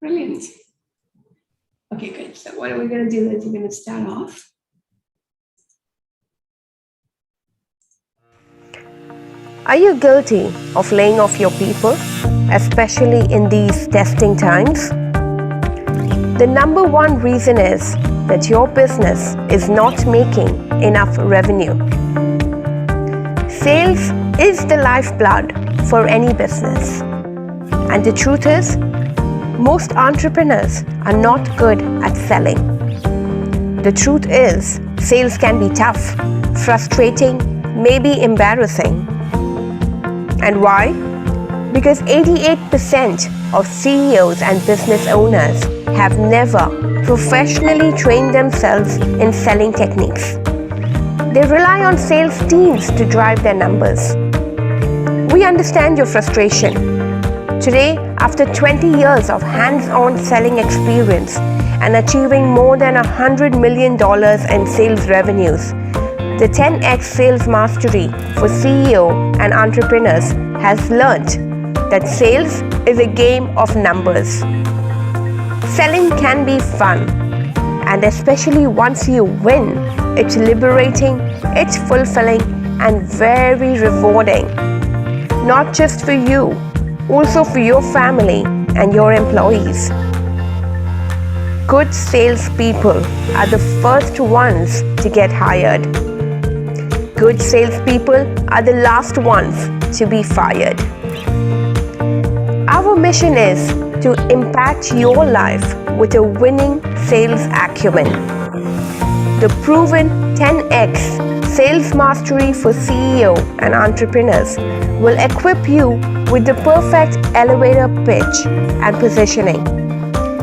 Brilliant. Okay, good. So what we're going to do is we're going to start off. Are you guilty of laying off your people, especially in these testing times? The number one reason is that your business is not making enough revenue. Sales is the lifeblood for any business. And the truth is, most entrepreneurs are not good at selling. The truth is, sales can be tough, frustrating, maybe embarrassing. And why? Because 88% of CEOs and business owners have never professionally trained themselves in selling techniques. They rely on sales teams to drive their numbers. We understand your frustration. Today, after 20 years of hands-on selling experience and achieving more than $100 million in sales revenues, the 10x Sales Mastery for CEO and entrepreneurs has learned that sales is a game of numbers. Selling can be fun, and especially once you win, it's liberating, it's fulfilling, and very rewarding. Not just for you, also for your family and your employees. Good salespeople are the first ones to get hired. Good salespeople are the last ones to be fired. Our mission is to impact your life with a winning sales acumen. The proven 10x Sales Mastery for CEO and entrepreneurs will equip you with the perfect elevator pitch and positioning.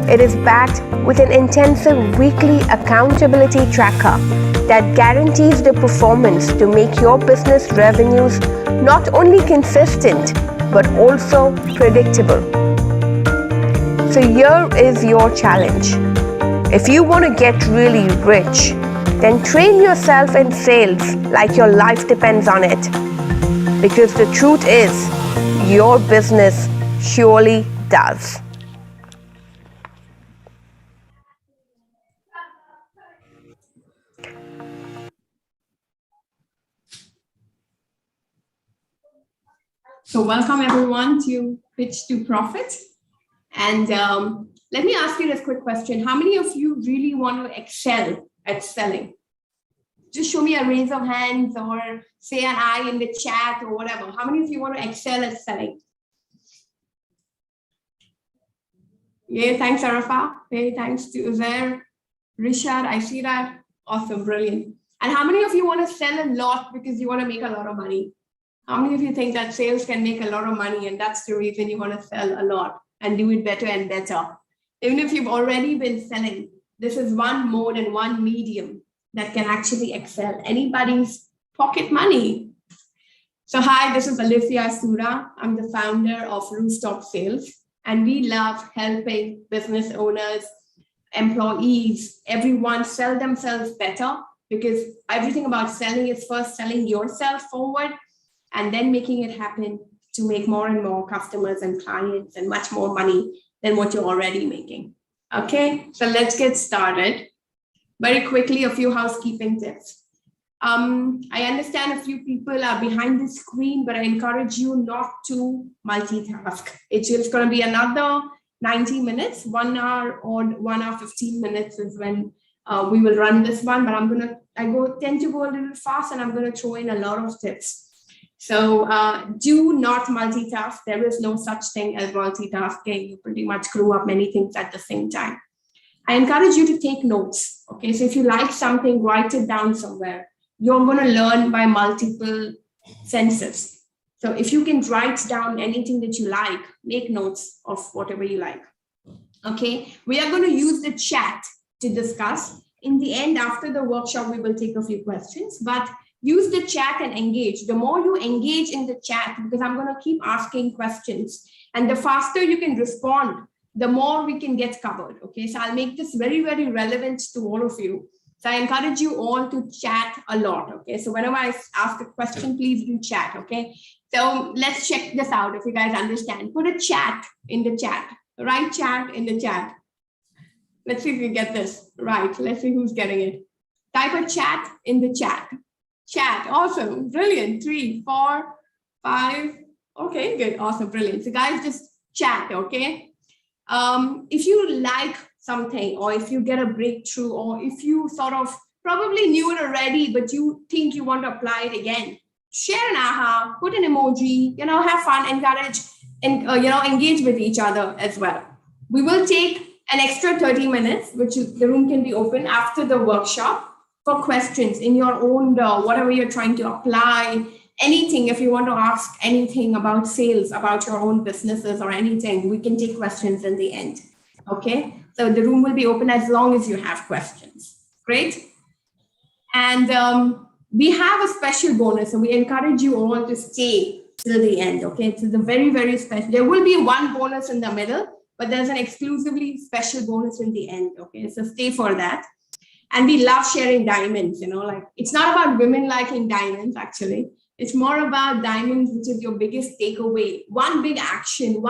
It is backed with an intensive weekly accountability tracker that guarantees the performance to make your business revenues not only consistent but also predictable. So here is your challenge. If you want to get really rich, then train yourself in sales like your life depends on it. Because the truth is, your business surely does. So welcome everyone to Pitch to Profit. And let me ask you this quick question. How many of you really want to excel at selling? Just show me a raise of hands or say an I in the chat or whatever. How many of you want to excel at selling? Yeah, thanks, Arafa. Hey, thanks to Uzair, Rishad. I see that. Awesome, brilliant. And how many of you want to sell a lot because you want to make a lot of money? How many of you think that sales can make a lot of money and that's the reason you want to sell a lot and do it better and better? Even if you've already been selling, this is one mode and one medium that can actually excel anybody's pocket money. So hi, this is Alicia Sura. I'm the founder of Rooftop Sales, and we love helping business owners, employees, everyone sell themselves better, because everything about selling is first selling yourself forward and then making it happen to make more and more customers and clients and much more money than what you're already making. Okay, so let's get started. Very quickly, a few housekeeping tips. I understand a few people are behind the screen, but I encourage you not to multitask. It's just going to be another 90 minutes, 1 hour or 1 hour, 15 minutes is when we will run this one, but I tend to go a little fast and I'm going to throw in a lot of tips. So do not multitask. There is no such thing as multitasking. You pretty much screw up many things at the same time. I encourage you to take notes. Okay, so if you like something, write it down somewhere. You're going to learn by multiple senses. So if you can write down anything that you like, make notes of whatever you like. Okay, we are going to use the chat to discuss. In the end, after the workshop, we will take a few questions, but use the chat and engage. The more you engage in the chat, because I'm going to keep asking questions, and the faster you can respond, the more we can get covered. Okay, so I'll make this very, very relevant to all of you. So I encourage you all to chat a lot. Okay, so whenever I ask a question, please do chat. Okay, so let's check this out. If you guys understand, put a chat in the chat. Write chat in the chat. Let's see if you get this right. Let's see who's getting it. Type a chat in the chat. Chat, awesome, brilliant. 3, 4, 5. Okay, good, awesome, brilliant. So guys, just chat, okay? If you like something, or if you get a breakthrough, or if you sort of probably knew it already, but you think you want to apply it again, share an aha, put an emoji, have fun, encourage, and engage with each other as well. We will take an extra 30 minutes, which is, the room can be open after the workshop for questions in your own, whatever you're trying to apply, anything. If you want to ask anything about sales, about your own businesses or anything, we can take questions in the end. Okay, so the room will be open as long as you have questions. Great. And we have a special bonus, and we encourage you all to stay till the end. Okay, it's the very, very special. There will be one bonus in the middle, but there's an exclusively special bonus in the end. Okay, so stay for that. And we love sharing diamonds, like it's not about women liking diamonds, actually. It's more about diamonds, which is your biggest takeaway. One big action,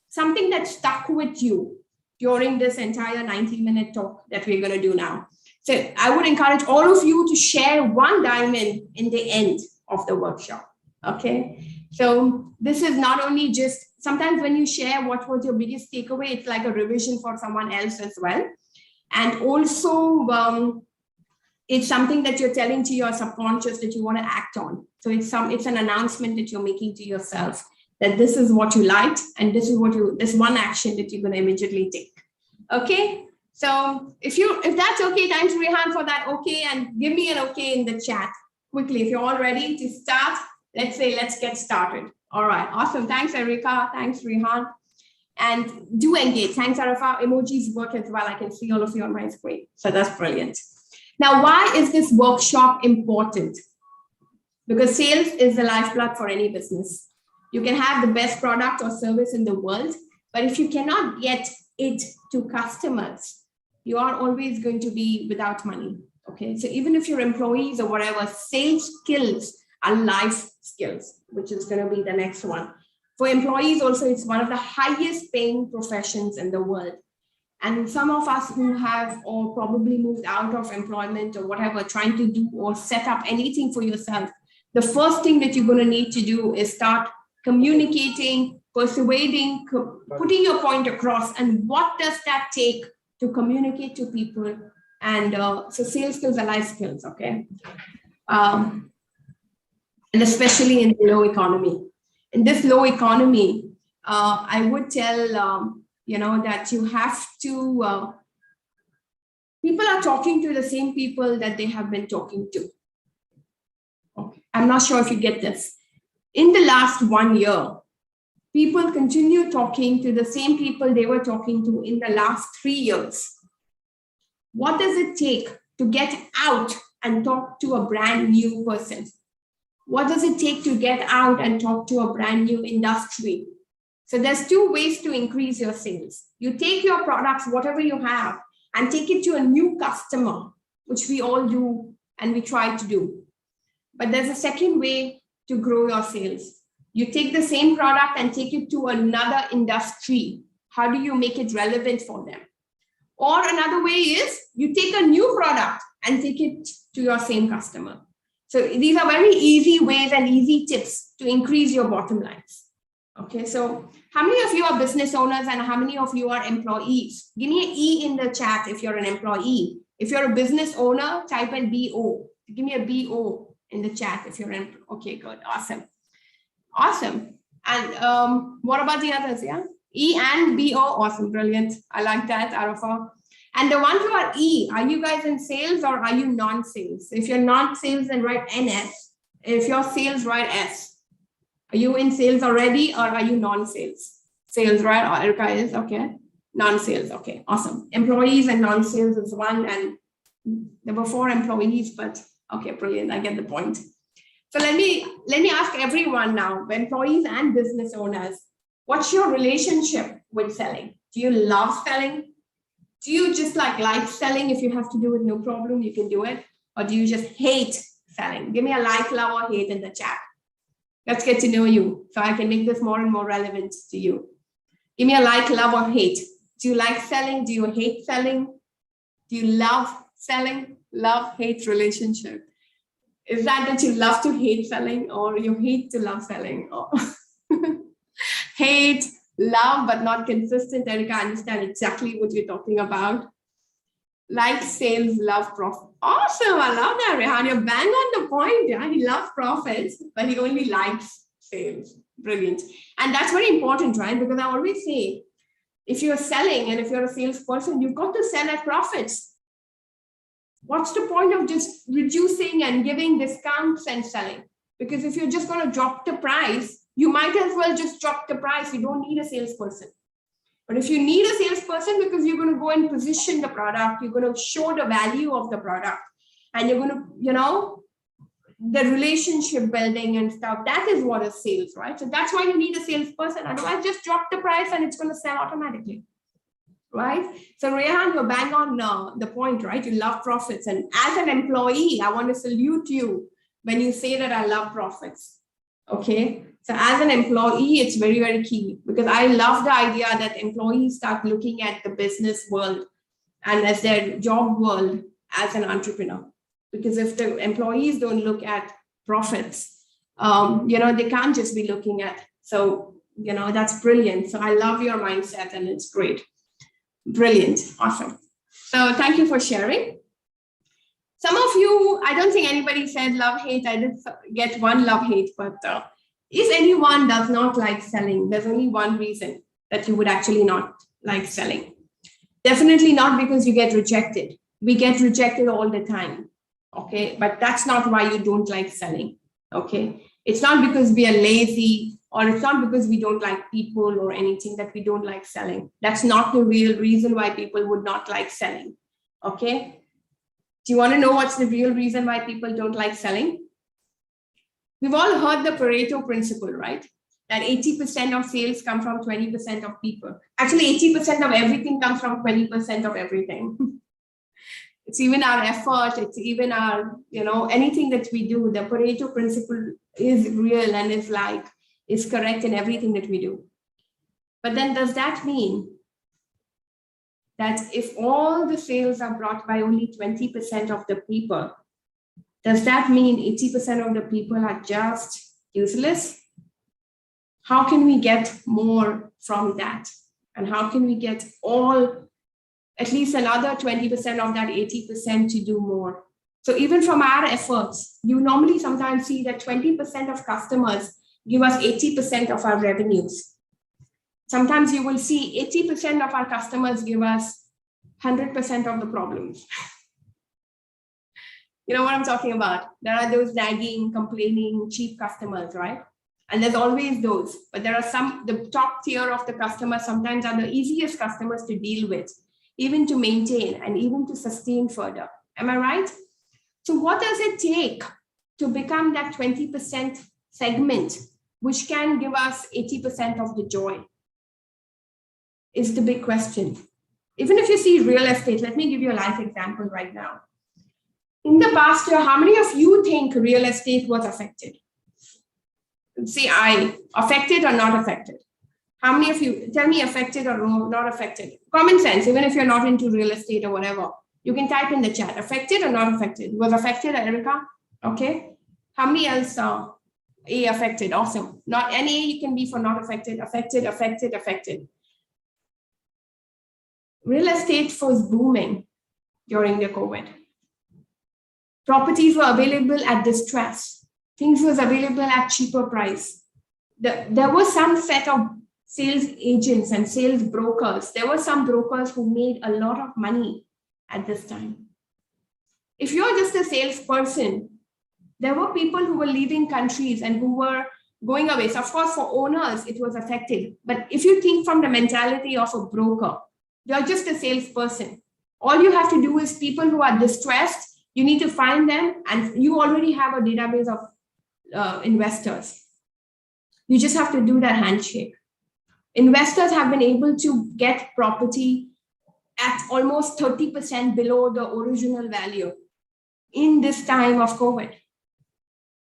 something that stuck with you during this entire 90-minute talk that we're going to do now. So I would encourage all of you to share one diamond in the end of the workshop. Okay. So this is not only just, sometimes when you share what was your biggest takeaway, it's like a revision for someone else as well. And also, it's something that you're telling to your subconscious that you want to act on. So it's an announcement that you're making to yourself that this is what you liked, and this is this one action that you're going to immediately take. Okay. So if that's okay, thanks Rehan for that okay, and give me an okay in the chat quickly. If you're all ready to start, let's get started. All right, awesome. Thanks, Erika. Thanks, Rehan. And do engage. Thanks, Arafa. Emojis work as well. I can see all of you on my screen. So that's brilliant. Now, why is this workshop important? Because sales is the lifeblood for any business. You can have the best product or service in the world, but if you cannot get it to customers, you are always going to be without money. Okay, so even if you're employees or whatever, sales skills are life skills, which is going to be the next one. For employees also, it's one of the highest paying professions in the world. And some of us who have or probably moved out of employment or whatever, trying to do or set up anything for yourself, the first thing that you're going to need to do is start communicating, persuading, putting your point across. And what does that take to communicate to people? And so sales skills are life skills, okay? And especially in the low economy. In this low economy, I would tell, that you have to, people are talking to the same people that they have been talking to. Okay. I'm not sure if you get this. In the last 1 year, people continue talking to the same people they were talking to in the last 3 years. What does it take to get out and talk to a brand new person? What does it take to get out and talk to a brand new industry? So there's 2 ways to increase your sales. You take your products, whatever you have, and take it to a new customer, which we all do and we try to do. But there's a second way to grow your sales. You take the same product and take it to another industry. How do you make it relevant for them? Or another way is you take a new product and take it to your same customer. So these are very easy ways and easy tips to increase your bottom lines. Okay, so how many of you are business owners and how many of you are employees? Give me an E in the chat if you're an employee. If you're a business owner, type in BO. Give me a BO in the chat if you're in. Okay, good, awesome. Awesome. And what about the others? Yeah, E and BO. Awesome, brilliant. I like that, Arafa. And the ones who are E, are you guys in sales or are you non-sales? If you're not sales, then write NS. If you're sales, write S. Are you in sales already or are you non-sales? Sales, right? Or Erica is, okay. Non-sales, okay, awesome. Employees and non-sales is one, and there were 4 employees, but okay, brilliant, I get the point. So let me ask everyone now, employees and business owners, what's your relationship with selling? Do you love selling? Do you just like selling? If you have to do it, no problem, you can do it. Or do you just hate selling? Give me a like, love, or hate in the chat. Let's get to know you so I can make this more and more relevant to you. Give me a like, love, or hate. Do you like selling? Do you hate selling? Do you love selling? Love, hate relationship. Is that you love to hate selling, or you hate to love selling? Or hate, love, but not consistent? Erica, I understand exactly what you're talking about. Like sales, love profit. Awesome. I love that, Rehan. You're bang on the point. Yeah, he loves profits, but he only likes sales. Brilliant. And that's very important, right? Because I always say, if you're selling and if you're a salesperson, you've got to sell at profits. What's the point of just reducing and giving discounts and selling? Because if you're just going to drop the price, you might as well just drop the price. You don't need a salesperson. But if you need a salesperson, because you're going to go and position the product, you're going to show the value of the product, and you're going to, the relationship building and stuff, that is what is sales, right? So that's why you need a salesperson. Otherwise, just drop the price and it's going to sell automatically, right? So Rehan, you're bang on the point, right? You love profits. And as an employee, I want to salute you when you say that I love profits, okay? So as an employee, it's very, very key, because I love the idea that employees start looking at the business world and as their job world as an entrepreneur. Because if the employees don't look at profits, they can't just be looking at. So, that's brilliant. So I love your mindset and it's great. Brilliant. Awesome. So thank you for sharing. Some of you, I don't think anybody said love, hate. I did get one love, hate, but if anyone does not like selling, there's only one reason that you would actually not like selling. Definitely not because you get rejected. We get rejected all the time. Okay, but that's not why you don't like selling. Okay, it's not because we are lazy, or it's not because we don't like people or anything that we don't like selling. That's not the real reason why people would not like selling. Okay, do you want to know what's the real reason why people don't like selling? We've all heard the Pareto Principle, right? That 80% of sales come from 20% of people. Actually, 80% of everything comes from 20% of everything. It's even our effort, it's even our, anything that we do. The Pareto Principle is real and is correct in everything that we do. But then does that mean that if all the sales are brought by only 20% of the people, does that mean 80% of the people are just useless? How can we get more from that? And how can we get at least another 20% of that 80% to do more? So even from our efforts, you normally sometimes see that 20% of customers give us 80% of our revenues. Sometimes you will see 80% of our customers give us 100% of the problems. You know what I'm talking about? There are those nagging, complaining, cheap customers, right? And there's always those, but there are the top tier of the customers sometimes are the easiest customers to deal with, even to maintain and even to sustain further. Am I right? So what does it take to become that 20% segment, which can give us 80% of the joy? Is the big question. Even if you see real estate, let me give you a life example right now. In the past year, how many of you think real estate was affected? See, affected or not affected? How many of you, tell me affected or not affected? Common sense, even if you're not into real estate or whatever, you can type in the chat, affected or not affected? Was affected, Erica? Okay. How many else are affected? Awesome. Not any can be for not affected, affected, affected, affected. Real estate was booming during the COVID. Properties were available at distress. Things was available at cheaper price. There was some set of sales agents and sales brokers. There were some brokers who made a lot of money at this time. If you're just a salesperson, there were people who were leaving countries and who were going away. So of course, for owners, it was affected. But if you think from the mentality of a broker, you're just a salesperson. All you have to do is people who are distressed, you need to find them, and you already have a database of investors. You just have to do that handshake. Investors have been able to get property at almost 30% below the original value in this time of COVID.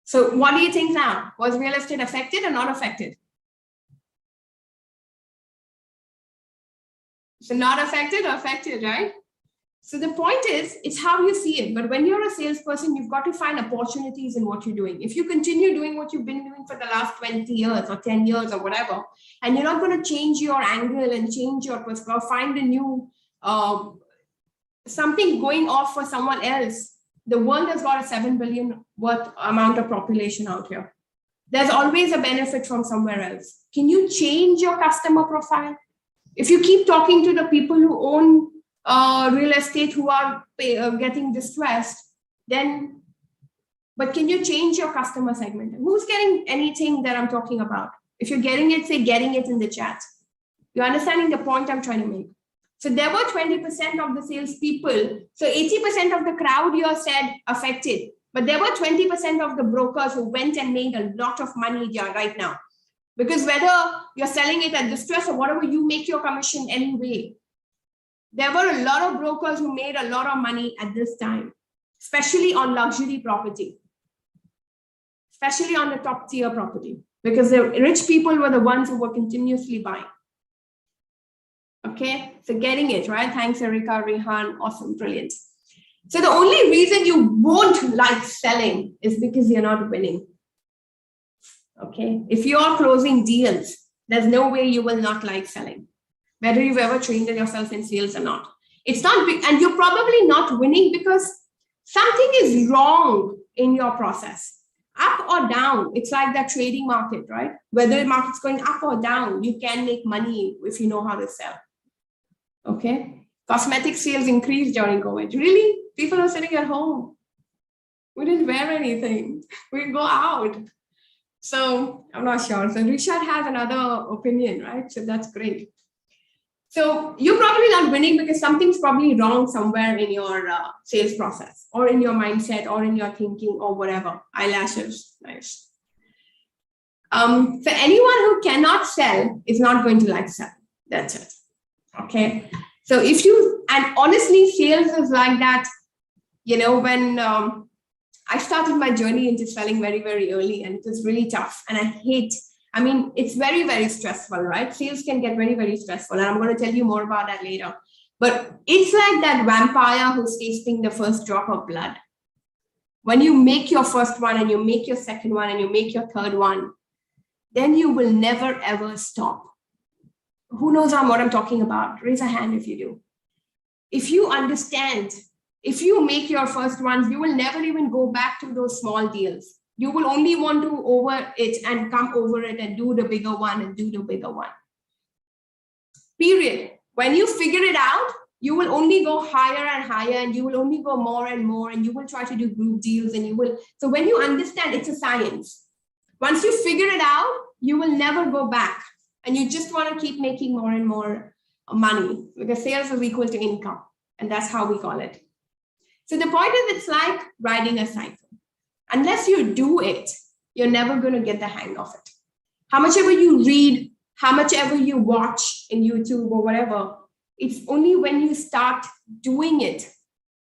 So what do you think now? Was real estate affected or not affected? So not affected or affected, right? So the point is, it's how you see it. But when you're a salesperson, you've got to find opportunities in what you're doing. If you continue doing what you've been doing for the last 20 years or 10 years or whatever, and you're not going to change your angle and change your perspective, find a new something going off for someone else. The world has got a 7 billion worth amount of population out here. There's always a benefit from somewhere else. Can you change your customer profile? If you keep talking to the people who own real estate who are getting distressed, then, but can you change your customer segment? Who's getting anything that I'm talking about? If you're getting it, say getting it in the chat. You're understanding the point I'm trying to make. So there were 20% of the salespeople. So 80% of the crowd here said affected, but there were 20% of the brokers who went and made a lot of money here right now. Because whether you're selling it at distress or whatever, you make your commission anyway. There were a lot of brokers who made a lot of money at this time, especially on luxury property, especially on the top tier property, because the rich people were the ones who were continuously buying. Okay, so getting it, right? Thanks, Erika, Rehan, awesome, brilliant. So the only reason you won't like selling is because you're not winning. Okay, if you're closing deals, there's no way you will not like selling, whether you've ever trained yourself in sales or not. It's not, and you're probably not winning because something is wrong in your process. Up or down, it's like that trading market, right? Whether the market's going up or down, you can make money if you know how to sell. Okay, cosmetic sales increased during COVID. Really? People are sitting at home. We didn't wear anything. We go out. So I'm not sure. So Richard has another opinion, right? So that's great. So you're probably not winning because something's probably wrong somewhere in your sales process or in your mindset or in your thinking or whatever. Eyelashes, nice. So anyone who cannot sell is not going to like sell. That's it. Okay. So if you, and honestly, sales is like that, you know, when I started my journey into selling very, very early, and it was really tough. And I mean, it's very, very stressful, right? Sales can get very, very stressful. And I'm going to tell you more about that later. But it's like that vampire who's tasting the first drop of blood. When you make your first one and you make your second one and you make your third one, then you will never, ever stop. Who knows what I'm talking about? Raise a hand if you do. If you understand, if you make your first ones, you will never even go back to those small deals. You will only want to over it and come over it and do the bigger one and do the bigger one. Period. When you figure it out, you will only go higher and higher, and you will only go more and more, and you will try to do group deals, and you will. So when you understand, it's a science. Once you figure it out, you will never go back. And you just want to keep making more and more money, because sales is equal to income. And that's how we call it. So the point is, it's like riding a cycle. Unless you do it, you're never going to get the hang of it. How much ever you read, how much ever you watch in YouTube or whatever, it's only when you start doing it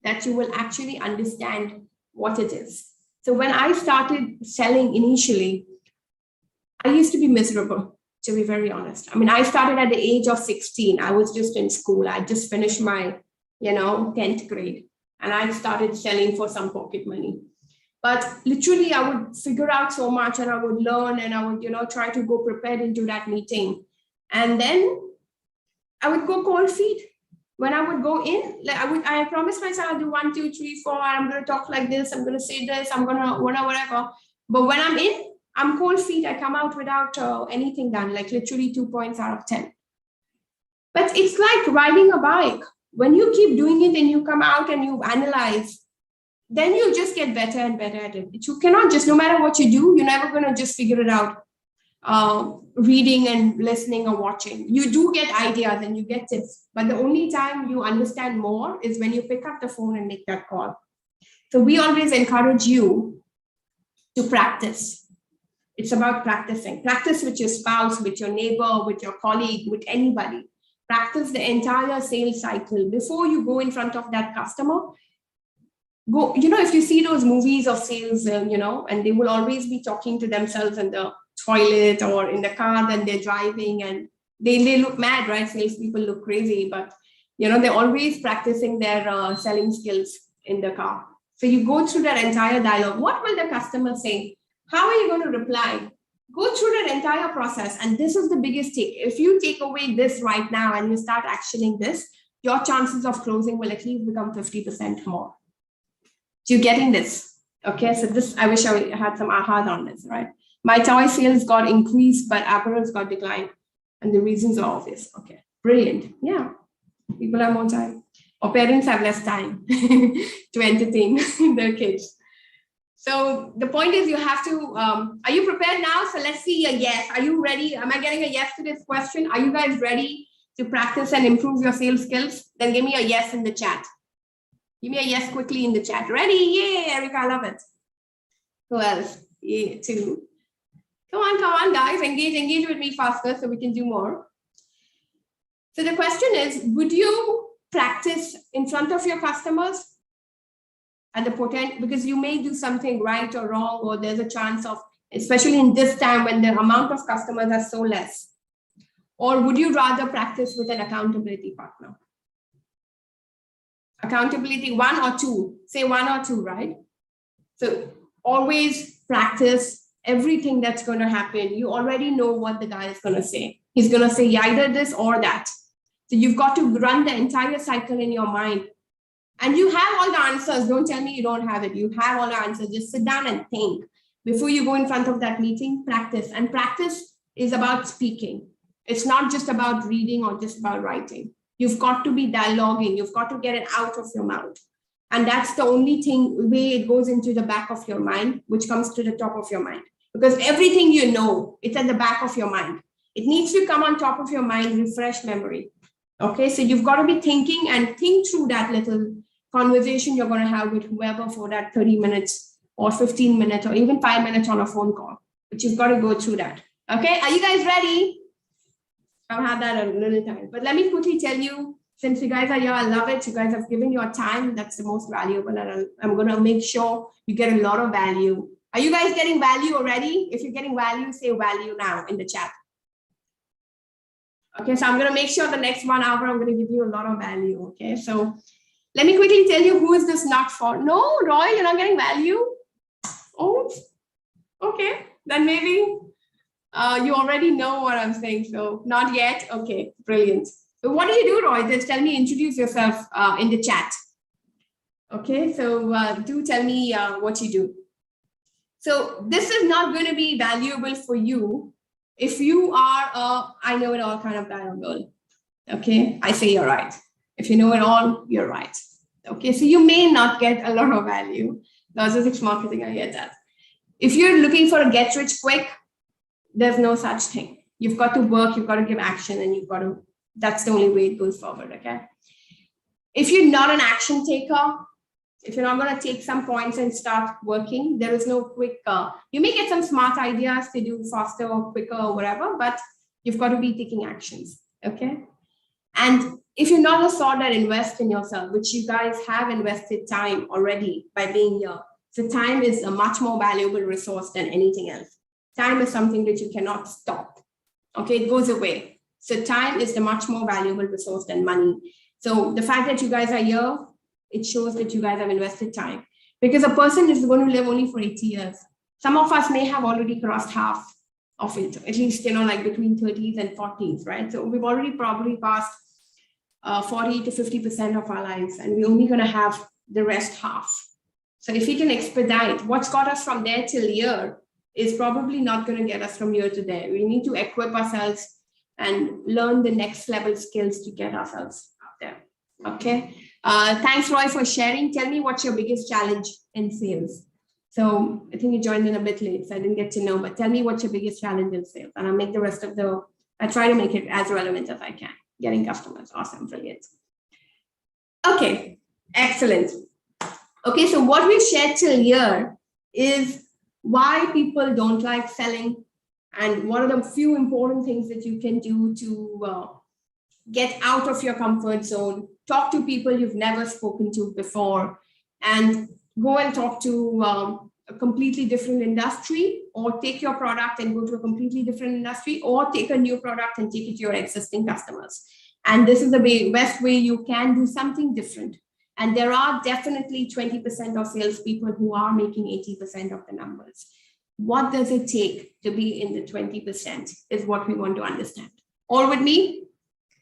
that you will actually understand what it is. So when I started selling initially, I used to be miserable, to be very honest. I mean, I started at the age of 16. I was just in school. I just finished my, 10th grade. And I started selling for some pocket money. But literally, I would figure out so much, and I would learn, and I would, try to go prepared into that meeting. And then I would go cold feet. When I would go in, like I promised myself I'll do 1, 2, 3, 4. I'm going to talk like this. I'm going to say this. I'm going to whatever. But when I'm in, I'm cold feet. I come out without anything done, like literally 2 points out of 10. But it's like riding a bike. When you keep doing it and you come out and you analyze, then you just get better and better at it. You cannot just, no matter what you do, you're never going to just figure it out reading and listening or watching. You do get ideas and you get tips, but the only time you understand more is when you pick up the phone and make that call. So we always encourage you to practice. It's about practicing. Practice with your spouse, with your neighbor, with your colleague, with anybody. Practice the entire sales cycle before you go in front of that customer. Go, if you see those movies of sales, and they will always be talking to themselves in the toilet or in the car that they're driving, and they look mad, right? Salespeople look crazy, but they're always practicing their selling skills in the car. So you go through that entire dialogue. What will the customer say? How are you going to reply? Go through that entire process. And this is the biggest take. If you take away this right now and you start actioning this, your chances of closing will at least become 50% more. So you're getting this. Okay, so this, I wish I had some ahas on this, right? My toy sales got increased, but apparels got declined. And the reasons are obvious. Okay, brilliant. Yeah, people have more time. Or parents have less time to entertain their kids. So the point is you have to, are you prepared now? So let's see a yes. Are you ready? Am I getting a yes to this question? Are you guys ready to practice and improve your sales skills? Then give me a yes in the chat. Give me a yes quickly in the chat. Ready? Yay, Erica, I love it. Who else? Yeah, two. Come on, guys. Engage with me faster so we can do more. So the question is, would you practice in front of your customers at the potential, because you may do something right or wrong, or there's a chance of, especially in this time when the amount of customers are so less, or would you rather practice with an accountability partner? Accountability, one or two, say one or two, right? So always practice everything that's going to happen. You already know what the guy is going to say. He's going to say either this or that. So you've got to run the entire cycle in your mind. And you have all the answers. Don't tell me you don't have it. You have all the answers. Just sit down and think. Before you go in front of that meeting, practice. And practice is about speaking. It's not just about reading or just about writing. You've got to be dialoguing. You've got to get it out of your mouth. And that's the only way it goes into the back of your mind, which comes to the top of your mind. Because everything you know, it's at the back of your mind. It needs to come on top of your mind, refresh memory. Okay, so you've got to be thinking and think through that little conversation you're going to have with whoever for that 30 minutes or 15 minutes or even 5 minutes on a phone call. But you've got to go through that. Okay, are you guys ready? I've had that a little time. But let me quickly tell you, since you guys are here, I love it. You guys have given your time. That's the most valuable. And I'm going to make sure you get a lot of value. Are you guys getting value already? If you're getting value, say value now in the chat. Okay, so I'm going to make sure the next 1 hour, I'm going to give you a lot of value. Okay, so let me quickly tell you who is this not for. No, Roy, you're not getting value. Oh, okay, then maybe you already know what I'm saying. So not yet. Okay, brilliant. So what do you do, Roy? Just tell me, introduce yourself in the chat. Okay, so do tell me what you do. So this is not going to be valuable for you if you are a I know it all kind of guy or girl. Okay, I say you're right. If you know it all, you're right. Okay, so you may not get a lot of value. Logistics marketing, I get that. If you're looking for a get rich quick, there's no such thing. You've got to work, you've got to give action, and you've got to, that's the only way it goes forward, okay? If you're not an action taker, if you're not going to take some points and start working, there is no quick, you may get some smart ideas to do faster or quicker or whatever, but you've got to be taking actions, okay? And if you're not a sort that invest in yourself, which you guys have invested time already by being here, so time is a much more valuable resource than anything else. Time is something that you cannot stop, okay? It goes away. So time is the much more valuable resource than money. So the fact that you guys are here, it shows that you guys have invested time, because a person is going to live only for 80 years. Some of us may have already crossed half of it, at least, like between 30s and 40s, right? So we've already probably passed 40 to 50% of our lives, and we're only going to have the rest half. So if we can expedite, what's got us from there till here is probably not going to get us from here to there. We need to equip ourselves and learn the next level skills to get ourselves out there. Okay. Thanks, Roy, for sharing. Tell me what's your biggest challenge in sales. So I think you joined in a bit late, so I didn't get to know, but tell me what's your biggest challenge in sales, and I'll make the rest of I try to make it as relevant as I can. Getting customers. Awesome. Brilliant. Okay. Excellent. Okay. So what we've shared till here is why people don't like selling, and what are the few important things that you can do to get out of your comfort zone, talk to people you've never spoken to before, and go and talk to a completely different industry or take your product and go to a completely different industry, or take a new product and take it to your existing customers. And this is the best way you can do something different. And there are definitely 20% of salespeople who are making 80% of the numbers. What does it take to be in the 20% is what we want to understand. All with me?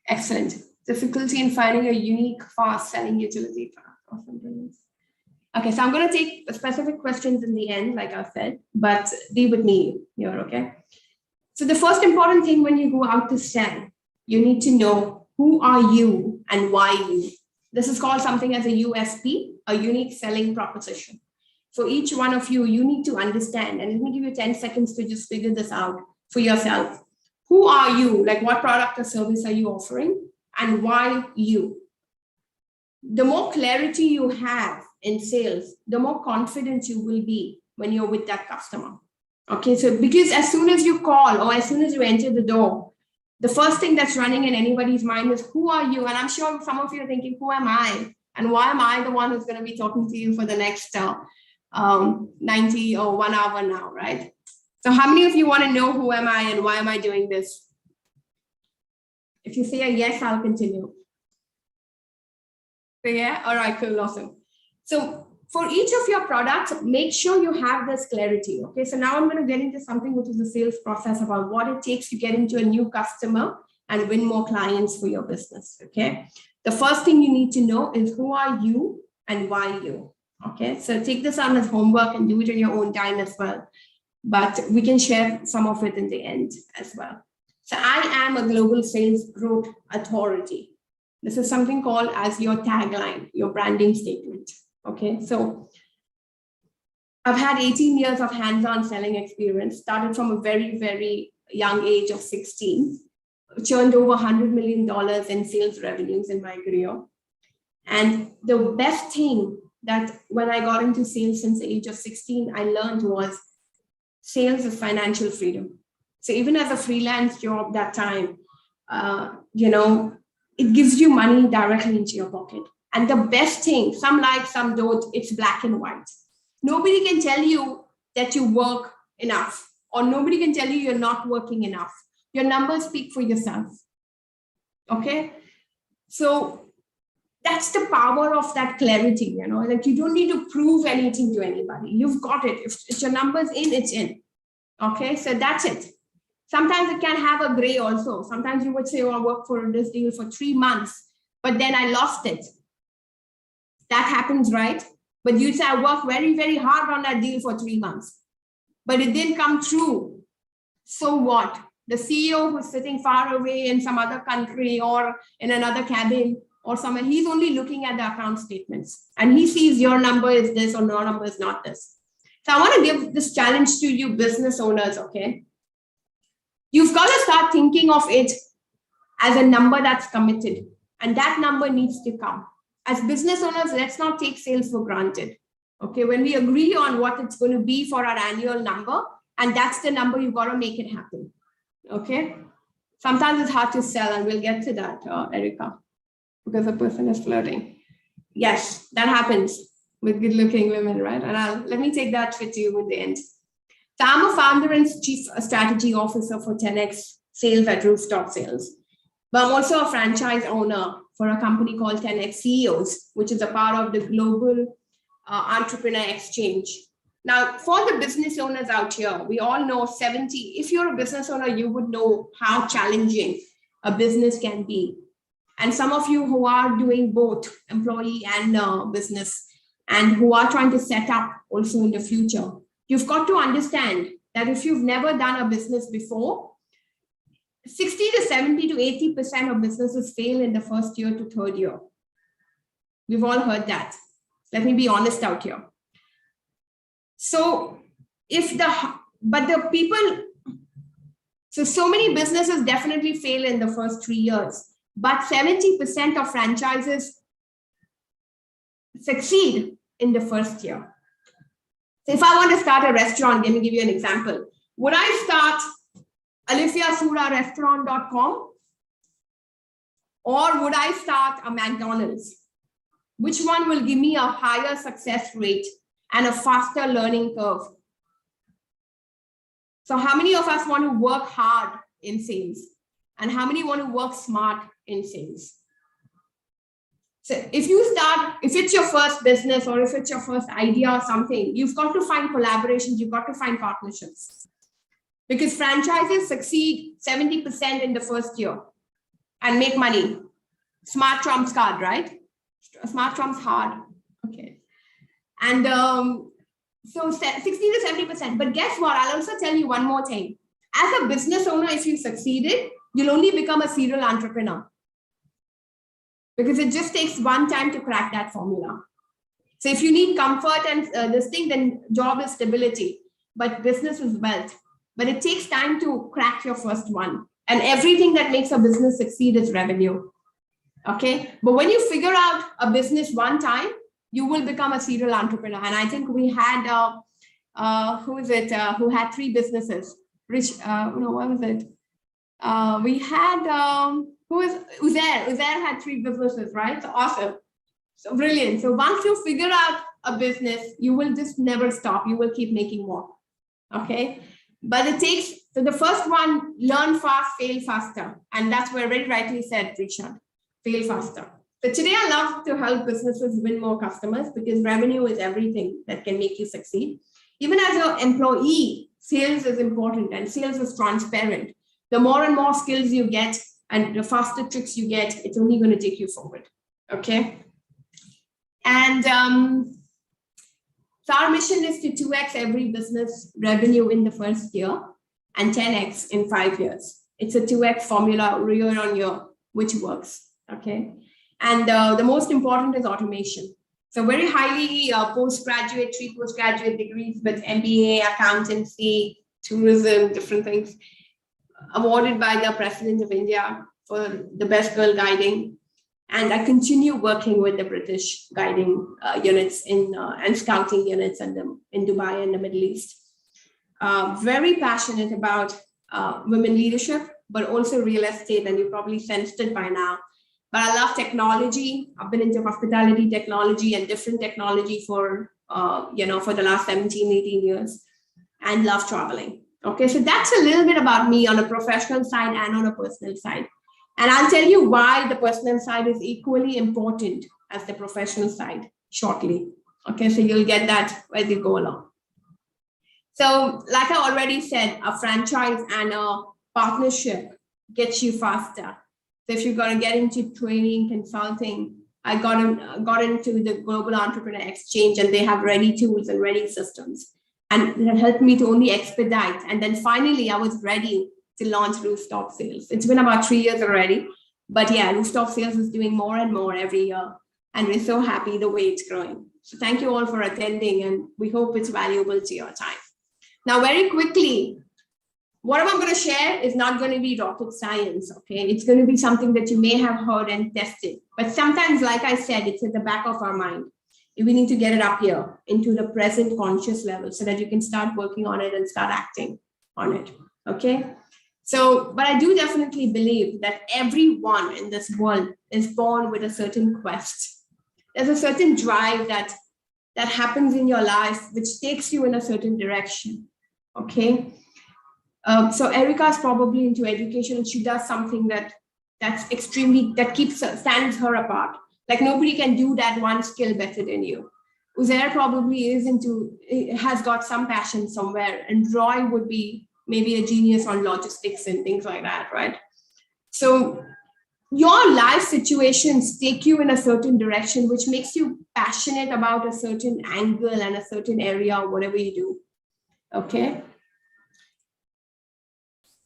Excellent. Difficulty in finding a unique, fast-selling utility product. Awesome, brilliant. Okay, so I'm going to take specific questions in the end, like I said, but be with me here, okay? So the first important thing when you go out to sell, you need to know who are you and why you. This is called something as a USP, a unique selling proposition. For each one of you, you need to understand, and let me give you 10 seconds to just figure this out for yourself. Who are you? Like, what product or service are you offering, and why you? The more clarity you have in sales, the more confident you will be when you're with that customer. Okay, so because as soon as you call or as soon as you enter the door, the first thing that's running in anybody's mind is, who are you? And I'm sure some of you are thinking, who am I? And why am I the one who's going to be talking to you for the next 90 or 1 hour now, right? So how many of you want to know who am I and why am I doing this? If you say a yes, I'll continue. So yeah, all right, cool, awesome. So for each of your products, make sure you have this clarity. Okay, so now I'm going to get into something which is the sales process about what it takes to get into a new customer and win more clients for your business. Okay, the first thing you need to know is who are you and why you. Okay, so take this on as homework and do it in your own time as well. But we can share some of it in the end as well. So I am a global sales growth authority. This is something called as your tagline, your branding statement. Okay, so I've had 18 years of hands-on selling experience, started from a very, very young age of 16, churned over $100 million in sales revenues in my career. And the best thing that when I got into sales since the age of 16, I learned was sales is financial freedom. So even as a freelance job that time, it gives you money directly into your pocket. And the best thing, some like, some don't, it's black and white. Nobody can tell you that you work enough, or nobody can tell you you're not working enough. Your numbers speak for yourself. Okay? So that's the power of that clarity, like you don't need to prove anything to anybody. You've got it. If your number's in, it's in. Okay, so that's it. Sometimes it can have a gray also. Sometimes you would say, oh, I worked for this deal for 3 months, but then I lost it. That happens, right? But you say, I worked very, very hard on that deal for 3 months, but it didn't come true. So what? The CEO who's sitting far away in some other country or in another cabin or somewhere, he's only looking at the account statements and he sees your number is this or your number is not this. So I want to give this challenge to you business owners, okay? You've got to start thinking of it as a number that's committed, and that number needs to come. As business owners, let's not take sales for granted. Okay, when we agree on what it's going to be for our annual number, and that's the number, you've got to make it happen. Okay, sometimes it's hard to sell, and we'll get to that, Erica, because the person is flirting. Yes, that happens with good-looking women, right? And let me take that with you in the end. So I'm a founder and chief strategy officer for 10X Sales at Rooftop Sales. But I'm also a franchise owner for a company called 10X CEOs, which is a part of the global entrepreneur exchange. Now, for the business owners out here, we all know if you're a business owner, you would know how challenging a business can be. And some of you who are doing both employee and business and who are trying to set up also in the future, you've got to understand that if you've never done a business before, 60 to 70 to 80% of businesses fail in the first year to third year. We've all heard that. Let me be honest out here. So so many businesses definitely fail in the first 3 years, but 70% of franchises succeed in the first year. So if I want to start a restaurant, let me give you an example. Would I start alifiasurarestaurant.com or would I start a McDonald's? Which one will give me a higher success rate and a faster learning curve? So how many of us want to work hard in sales? And how many want to work smart in sales? So if it's your first business or if it's your first idea or something, you've got to find collaborations, you've got to find partnerships. Because franchises succeed 70% in the first year and make money. Smart trumps card, right? Smart trumps hard. Okay. And so 60 to 70%. But guess what? I'll also tell you one more thing. As a business owner, if you succeeded, you'll only become a serial entrepreneur. Because it just takes one time to crack that formula. So if you need comfort and this thing, then job is stability, but business is wealth. But it takes time to crack your first one. And everything that makes a business succeed is revenue. Okay. But when you figure out a business one time, you will become a serial entrepreneur. And I think we had, who had 3 businesses? What was it? We had, Uzair? Uzair had 3 businesses, right? So awesome. So brilliant. So once you figure out a business, you will just never stop. You will keep making more. Okay. But it takes, so the first one, learn fast, fail faster. And that's where very rightly said, Richard, fail faster. So today I love to help businesses win more customers because revenue is everything that can make you succeed. Even as an employee, sales is important and sales is transparent. The more and more skills you get and the faster tricks you get, it's only going to take you forward. Okay. And so our mission is to 2x every business revenue in the first year and 10x in 5 years. It's a 2x formula year on year, which works. Okay. And the most important is automation. So very highly postgraduate, 3 postgraduate degrees, but MBA, accountancy, tourism, different things, awarded by the President of India for the best girl guiding. And I continue working with the British guiding units and scouting units in Dubai and the Middle East. Very passionate about women leadership, but also real estate, and you probably sensed it by now. But I love technology. I've been into hospitality technology and different technology for the last 17, 18 years, and love traveling. Okay, so that's a little bit about me on a professional side and on a personal side. And I'll tell you why the personal side is equally important as the professional side shortly. Okay, so you'll get that as you go along. So like I already said, a franchise and a partnership gets you faster. So if you're going to get into training, consulting, I got into the Global Entrepreneur Exchange, and they have ready tools and ready systems. And that helped me to only expedite. And then finally, I was ready to launch rooftop sales. It's been about 3 years already. But yeah, rooftop sales is doing more and more every year. And we're so happy the way it's growing. So thank you all for attending, and we hope it's valuable to your time. Now, very quickly, what I'm going to share is not going to be rocket science, okay? It's going to be something that you may have heard and tested. But sometimes, like I said, it's at the back of our mind. We need to get it up here into the present conscious level so that you can start working on it and start acting on it, okay? So, but I do definitely believe that everyone in this world is born with a certain quest. There's a certain drive that happens in your life, which takes you in a certain direction, okay? So Erica's probably into education, and she does something that stands her apart. Like nobody can do that one skill better than you. Uzair probably has got some passion somewhere, and Roy would be maybe a genius on logistics and things like that, right? So your life situations take you in a certain direction, which makes you passionate about a certain angle and a certain area, whatever you do, okay?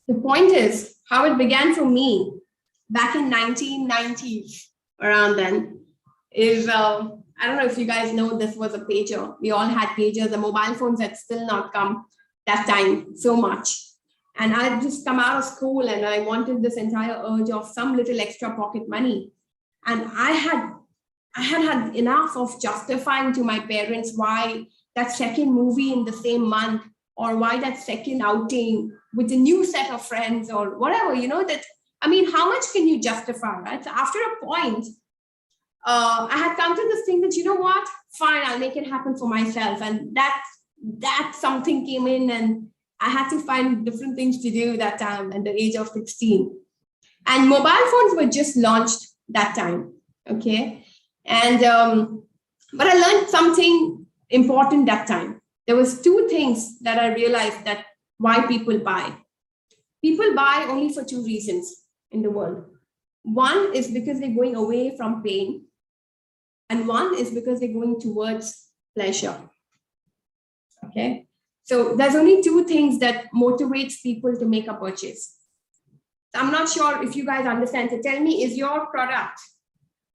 The point is, how it began for me back in 1990s, around then, is, I don't know if you guys know, this was a pager. We all had pagers. The mobile phones had still not come that time so much. And I had just come out of school, and I wanted this entire urge of some little extra pocket money. And I had enough of justifying to my parents why that second movie in the same month, or why that second outing with a new set of friends, or whatever, how much can you justify, right? So after a point, I had come to this thing that, you know what, fine, I'll make it happen for myself. And that something came in, and I had to find different things to do that time at the age of 16. And mobile phones were just launched that time. Okay. And, but I learned something important that time. There was two things that I realized that why people buy. People buy only for two reasons in the world. One is because they're going away from pain. And one is because they're going towards pleasure. Okay. So there's only two things that motivates people to make a purchase. I'm not sure if you guys understand. So tell me, is your product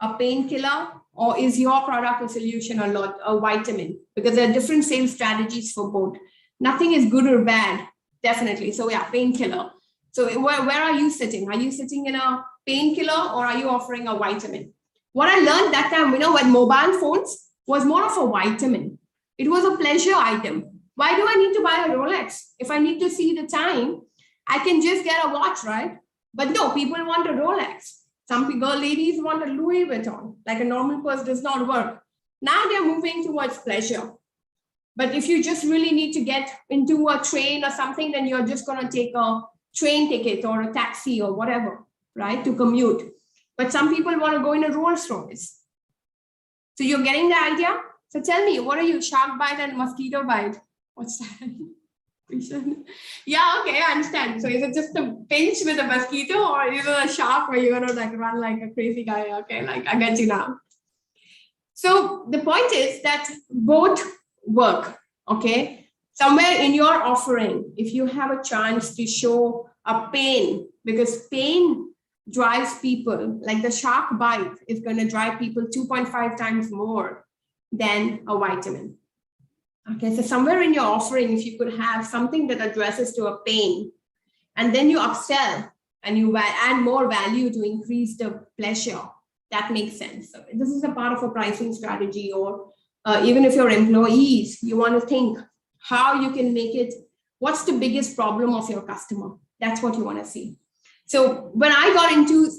a painkiller or is your product a solution or not a vitamin? Because there are different sales strategies for both. Nothing is good or bad, definitely. So yeah, painkiller. So where are you sitting? Are you sitting in a painkiller or are you offering a vitamin? What I learned that time, when mobile phones was more of a vitamin. It was a pleasure item. Why do I need to buy a Rolex? If I need to see the time, I can just get a watch, right? But no, people want a Rolex. Some people, ladies want a Louis Vuitton, like a normal purse does not work. Now they're moving towards pleasure. But if you just really need to get into a train or something, then you're just going to take a train ticket or a taxi or whatever, right, to commute. But some people want to go in a Rolls Royce. So you're getting the idea? So tell me, what are you, shark bite and mosquito bite? What's that? Yeah, okay, I understand. So is it just a pinch with a mosquito or is it a shark where you're going to like run like a crazy guy? Okay, like I get you now. So the point is that both work, okay? Somewhere in your offering, if you have a chance to show a pain, because pain drives people, like the shark bite is going to drive people 2.5 times more than a vitamin. Okay, so somewhere in your offering, if you could have something that addresses to a pain, and then you upsell and you add more value to increase the pleasure, that makes sense. So this is a part of a pricing strategy, or even if you're employees, you want to think how you can make it, what's the biggest problem of your customer? That's what you want to see. So when I got into,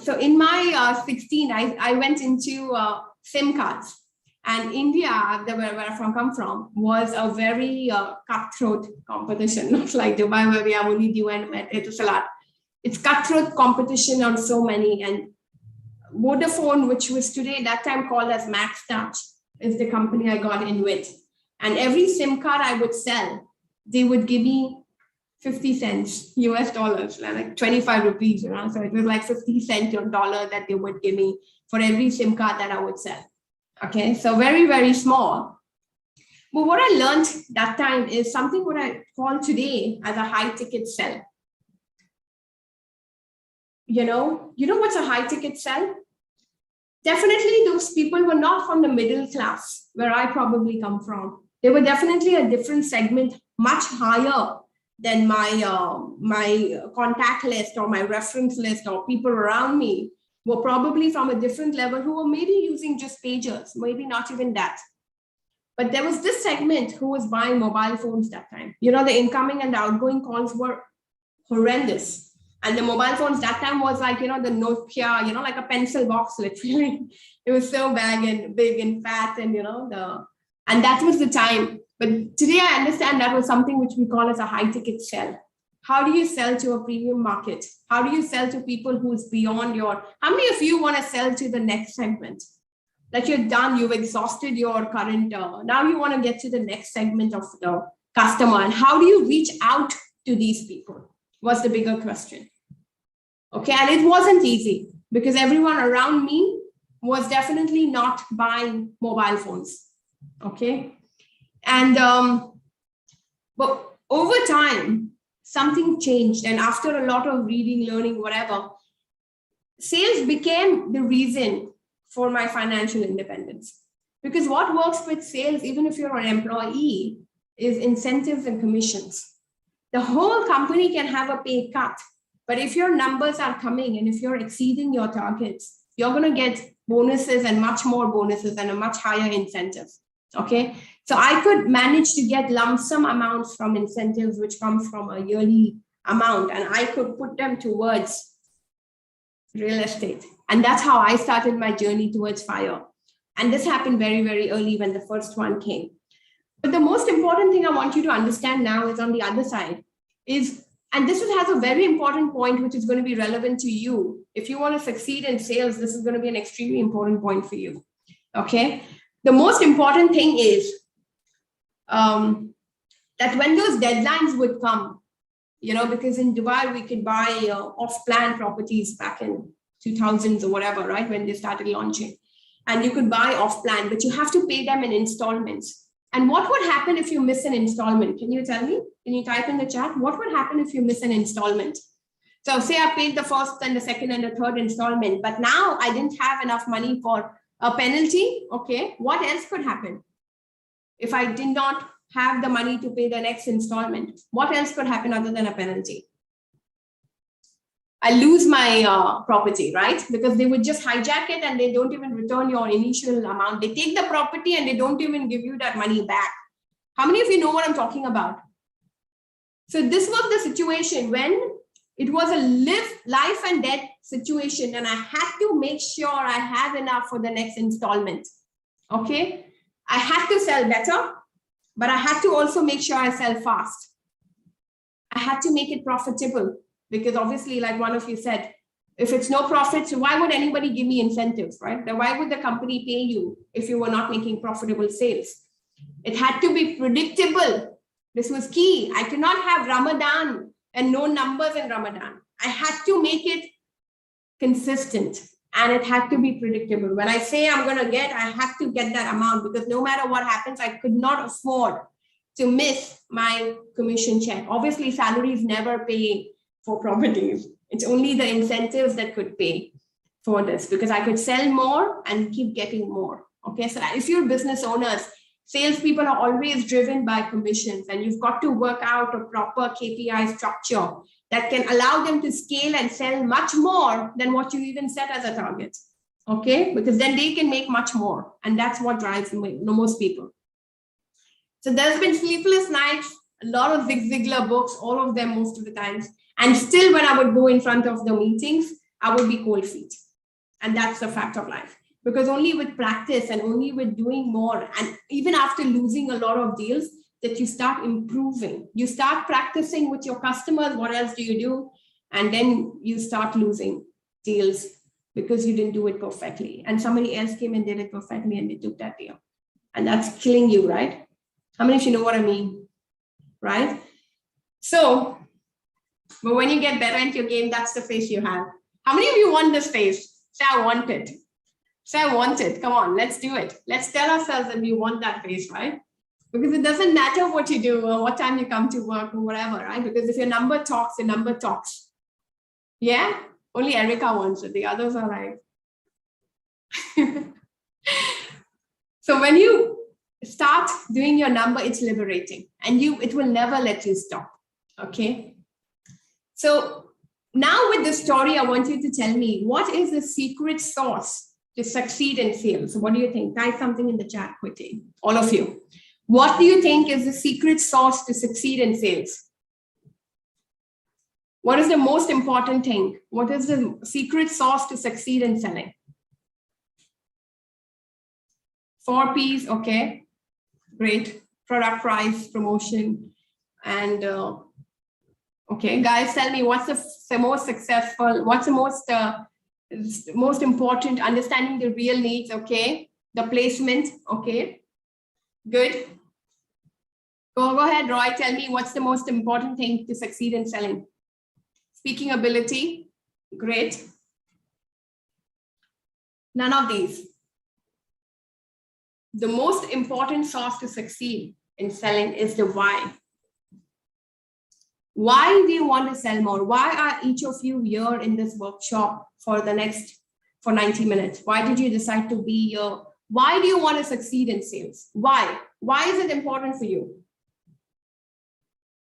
so in my 16, I went into SIM cards. And India, where I come from, was a very cutthroat competition, not like Dubai where we have only you and Etisalat. It's cutthroat competition on so many. And Vodafone, which was today, that time called as Max Touch, is the company I got in with. And every SIM card I would sell, they would give me 50 cents US dollars, like 25 rupees, you know. So it was like 50 cents or dollar that they would give me for every SIM card that I would sell. Okay, so very, very small. But what I learned that time is something what I call today as a high ticket sell. You know what's a high ticket sell? Definitely those people were not from the middle class where I probably come from. They were definitely a different segment, much higher than my contact list or my reference list or people around me. Were probably from a different level who were maybe using just pagers, maybe not even that. But there was this segment who was buying mobile phones that time. You know, the incoming and the outgoing calls were horrendous. And the mobile phones that time was like, you know, the Nokia, you know, like a pencil box, literally. It was so big and fat and, you know, and that was the time. But today I understand that was something which we call as a high ticket sell. How do you sell to a premium market? How do you sell to people who's beyond your, how many of you want to sell to the next segment? That you're done, you've exhausted your current, now you want to get to the next segment of the customer. And how do you reach out to these people? Was the bigger question. Okay, and it wasn't easy because everyone around me was definitely not buying mobile phones. Okay, and, but over time, something changed. And after a lot of reading, learning, whatever, sales became the reason for my financial independence. Because what works with sales, even if you're an employee, is incentives and commissions. The whole company can have a pay cut. But if your numbers are coming and if you're exceeding your targets, you're going to get bonuses and much more bonuses and a much higher incentive. Okay, so I could manage to get lump sum amounts from incentives, which comes from a yearly amount, and I could put them towards real estate. And that's how I started my journey towards FIRE. And this happened very, very early when the first one came. But the most important thing I want you to understand now is on the other side is, and this has a very important point, which is going to be relevant to you. If you want to succeed in sales, this is going to be an extremely important point for you. Okay. The most important thing is that when those deadlines would come, because in Dubai, we could buy off-plan properties back in 2000s or whatever, right? When they started launching, and you could buy off-plan, but you have to pay them in installments. And what would happen if you miss an installment? Can you tell me? Can you type in the chat? What would happen if you miss an installment? So say I paid the first and the second and the third installment, but now I didn't have enough money for a penalty. Okay, what else could happen? If I did not have the money to pay the next installment, what else could happen other than a penalty? I lose my property, right? Because they would just hijack it and they don't even return your initial amount. They take the property and they don't even give you that money back. How many of you know what I'm talking about? So this was the situation when it was a life and death situation, and I had to make sure I have enough for the next installment. Okay, I had to sell better, but I had to also make sure I sell fast. I had to make it profitable, because obviously, like one of you said, if it's no profit, so why would anybody give me incentives, right? Then why would the company pay you if you were not making profitable sales? It had to be predictable. This was key. I could not have Ramadan and no numbers in Ramadan. I had to make it consistent, and it had to be predictable. When I say I'm going to get, I have to get that amount, because no matter what happens, I could not afford to miss my commission check. Obviously, salaries never pay for properties. It's only the incentives that could pay for this, because I could sell more and keep getting more. Okay, so if you're business owners, salespeople are always driven by commissions, and you've got to work out a proper KPI structure that can allow them to scale and sell much more than what you even set as a target. Okay, because then they can make much more, and that's what drives most people. So there's been sleepless nights, a lot of Zig Ziglar books, all of them most of the times. And still, when I would go in front of the meetings, I would be cold feet. And that's the fact of life. Because only with practice and only with doing more, and even after losing a lot of deals, that you start improving. You start practicing with your customers. What else do you do? And then you start losing deals because you didn't do it perfectly. And somebody else came and did it perfectly and they took that deal. And that's killing you, right? How many of you know what I mean? Right? So, but when you get better into your game, that's the face you have. How many of you want this face? Say, I want it. Say, I want it. Come on, let's do it. Let's tell ourselves that we want that face, right? Because it doesn't matter what you do or what time you come to work or whatever, right? Because if your number talks, your number talks. Yeah? Only Erica wants it. The others are like. So when you start doing your number, it's liberating, and it will never let you stop. Okay. So now with this story, I want you to tell me, what is the secret sauce to succeed in sales? What do you think? Type something in the chat quickly, all of you. What do you think is the secret sauce to succeed in sales? What is the most important thing? What is the secret sauce to succeed in selling? 4 P's, okay. Great. Product, price, promotion, and okay, guys, tell me what's the most successful, what's the most important, understanding the real needs, okay? The placement, okay? Good. Go ahead, Roy, tell me what's the most important thing to succeed in selling? Speaking ability, great. None of these. The most important sauce to succeed in selling is the why. Why do you want to sell more? Why are each of you here in this workshop for 90 minutes? Why did you decide to be here? Why do you want to succeed in sales? Why? Why is it important for you?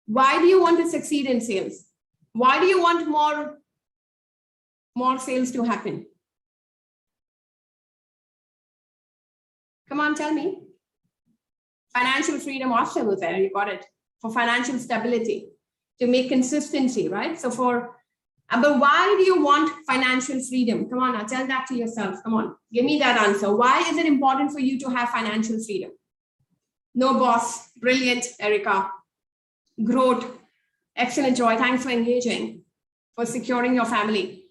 Why do you want to succeed in sales? Why do you want more sales to happen? Come on, tell me. Financial freedom, awesome was there. You got it. For financial stability, to make consistency, right? So but why do you want financial freedom? Come on, now tell that to yourself. Come on, give me that answer. Why is it important for you to have financial freedom? No boss. Brilliant, Erica. Growth. Excellent, Joy. Thanks for engaging, for securing your family.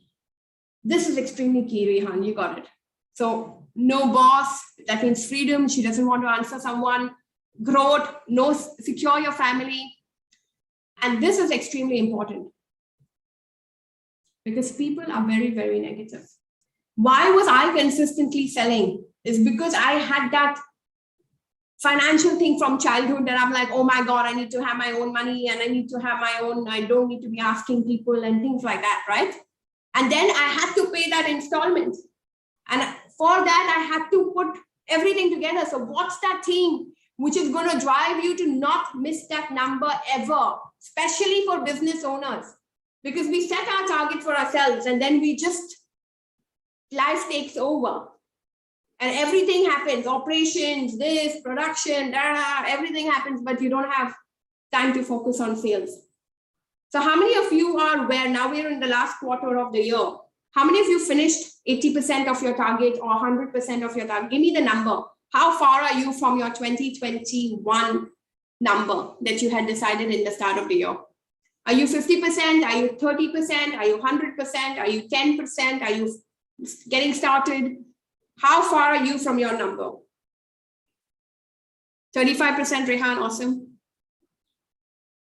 This is extremely key, Rehan. You got it. So no boss. That means freedom. She doesn't want to answer someone. Growth. No, secure your family. And this is extremely important because people are very, very negative. Why was I consistently selling? Is because I had that financial thing from childhood that I'm like, oh my God, I need to have my own money and I need to have my own, I don't need to be asking people and things like that, right? And then I had to pay that installment. And for that, I had to put everything together. So what's that thing which is going to drive you to not miss that number ever, especially for business owners? Because we set our target for ourselves and then we just, life takes over. And everything happens, operations, this, production, everything happens, but you don't have time to focus on sales. So how many of you are where now we're in the last quarter of the year? How many of you finished 80% of your target or 100% of your target? Give me the number. How far are you from your 2021 number that you had decided in the start of the year? Are you 50%? Are you 30%? Are you 100%? Are you 10%? Are you getting started? How far are you from your number? 35%, Rehan, awesome.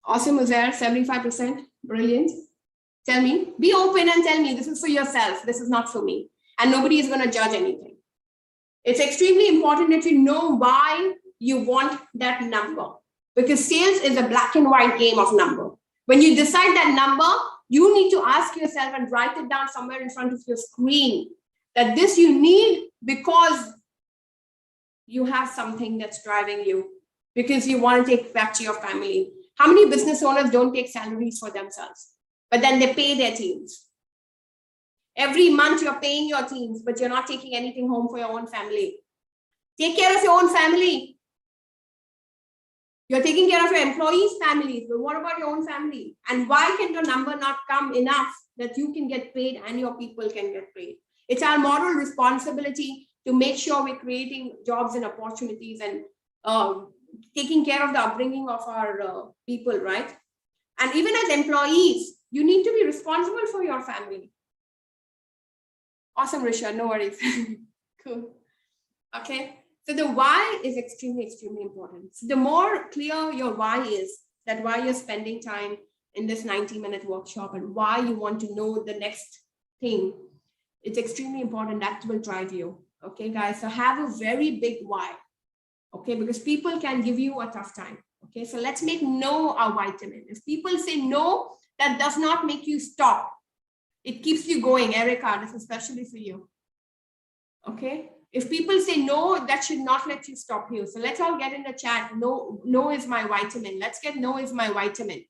Awesome was there, 75%, brilliant. Tell me, be open and tell me, this is for yourself, this is not for me. And nobody is going to judge anything. It's extremely important that you know why you want that number. Because sales is a black and white game of number. When you decide that number, you need to ask yourself and write it down somewhere in front of your screen that this you need because you have something that's driving you, because you want to take back to your family. How many business owners don't take salaries for themselves, but then they pay their teams? Every month you're paying your teams, but you're not taking anything home for your own family. Take care of your own family. You're taking care of your employees' families, but what about your own family? And why can your number not come enough that you can get paid and your people can get paid? It's our moral responsibility to make sure we're creating jobs and opportunities and taking care of the upbringing of our people, right? And even as employees, you need to be responsible for your family. Awesome, Risha, no worries. Cool. Okay, so the why is extremely, extremely important. So the more clear your why is, that why you're spending time in this 90-minute workshop and why you want to know the next thing, it's extremely important. That will drive you. Okay, guys, so have a very big why. Okay, because people can give you a tough time. Okay, so let's make no a vitamin. If people say no, that does not make you stop. It keeps you going. Erica, this is especially for you. Okay, if people say no, that should not let you stop you. So let's all get in the chat. No is my vitamin. Let's get no is my vitamin.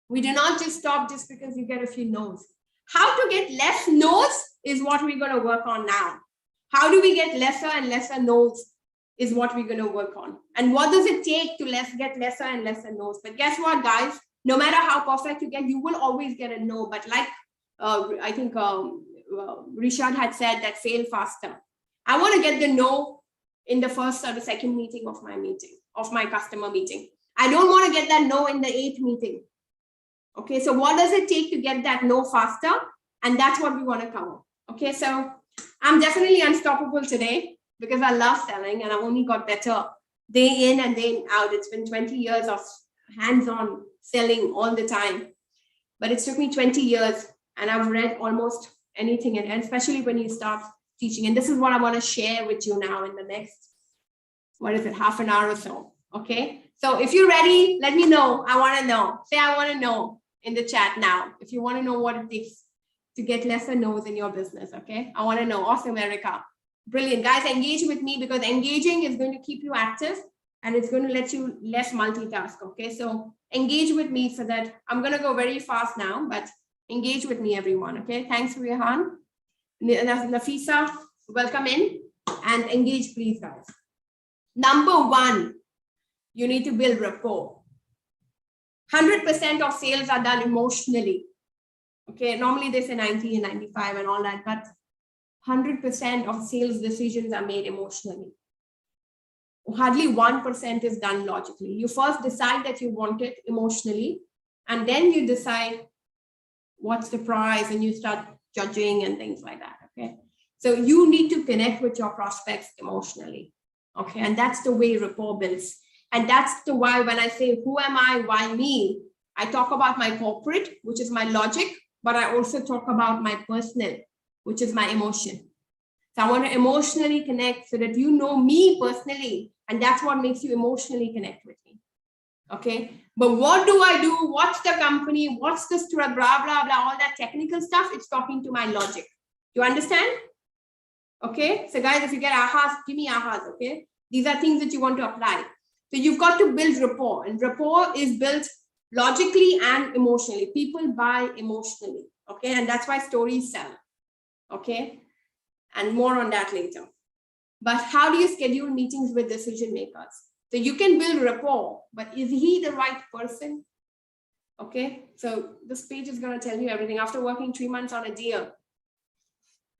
We do not just stop just because you get a few no's. How to get less no's is what we're going to work on now. How do we get lesser and lesser no's is what we're going to work on. And what does it take to get lesser and lesser no's? But guess what, guys? No matter how perfect you get, you will always get a no. But like I think Rishad had said, that fail faster. I want to get the no in the first or the second meeting of my customer meeting. I don't want to get that no in the 8th meeting. Okay, so what does it take to get that no faster? And that's what we want to cover. Okay, so I'm definitely unstoppable today because I love selling and I've only got better day in and day out. It's been 20 years of hands-on selling all the time, but it took me 20 years and I've read almost anything, and especially when you start teaching. And this is what I want to share with you now in the next, half an hour or so. Okay, so if you're ready, let me know. I want to know. Say I want to know in the chat now if you want to know what it takes to get lesser no's in your business. Okay, I want to know. Awesome, Erica. Brilliant. Guys, engage with me because engaging is going to keep you active and it's going to let you less multitask. Okay, so engage with me so that I'm going to go very fast now, but engage with me, everyone. Okay, thanks, Rehan. Nafisa, welcome in and engage, please, guys. Number one, you need to build rapport. 100% of sales are done emotionally. Okay, normally they say 90 and 95 and all that, but 100% of sales decisions are made emotionally. hardly 1% is done logically. You first decide that you want it emotionally, and then you decide what's the price, and you start judging and things like that. Okay. So you need to connect with your prospects emotionally. Okay. And that's the way rapport builds. And that's the why when I say, who am I, why me? I talk about my corporate, which is my logic, but I also talk about my personal, which is my emotion. So I want to emotionally connect so that you know me personally, and that's what makes you emotionally connect with me. Okay. But what do I do? What's the company? What's the blah, blah, blah, all that technical stuff? It's talking to my logic. You understand? Okay. So guys, if you get ahas, give me ahas. Okay. These are things that you want to apply. So you've got to build rapport, and rapport is built logically and emotionally. People buy emotionally. Okay. And that's why stories sell. Okay. And more on that later. But how do you schedule meetings with decision makers? So you can build rapport, but is he the right person? Okay, so this page is going to tell you everything. After working 3 months on a deal,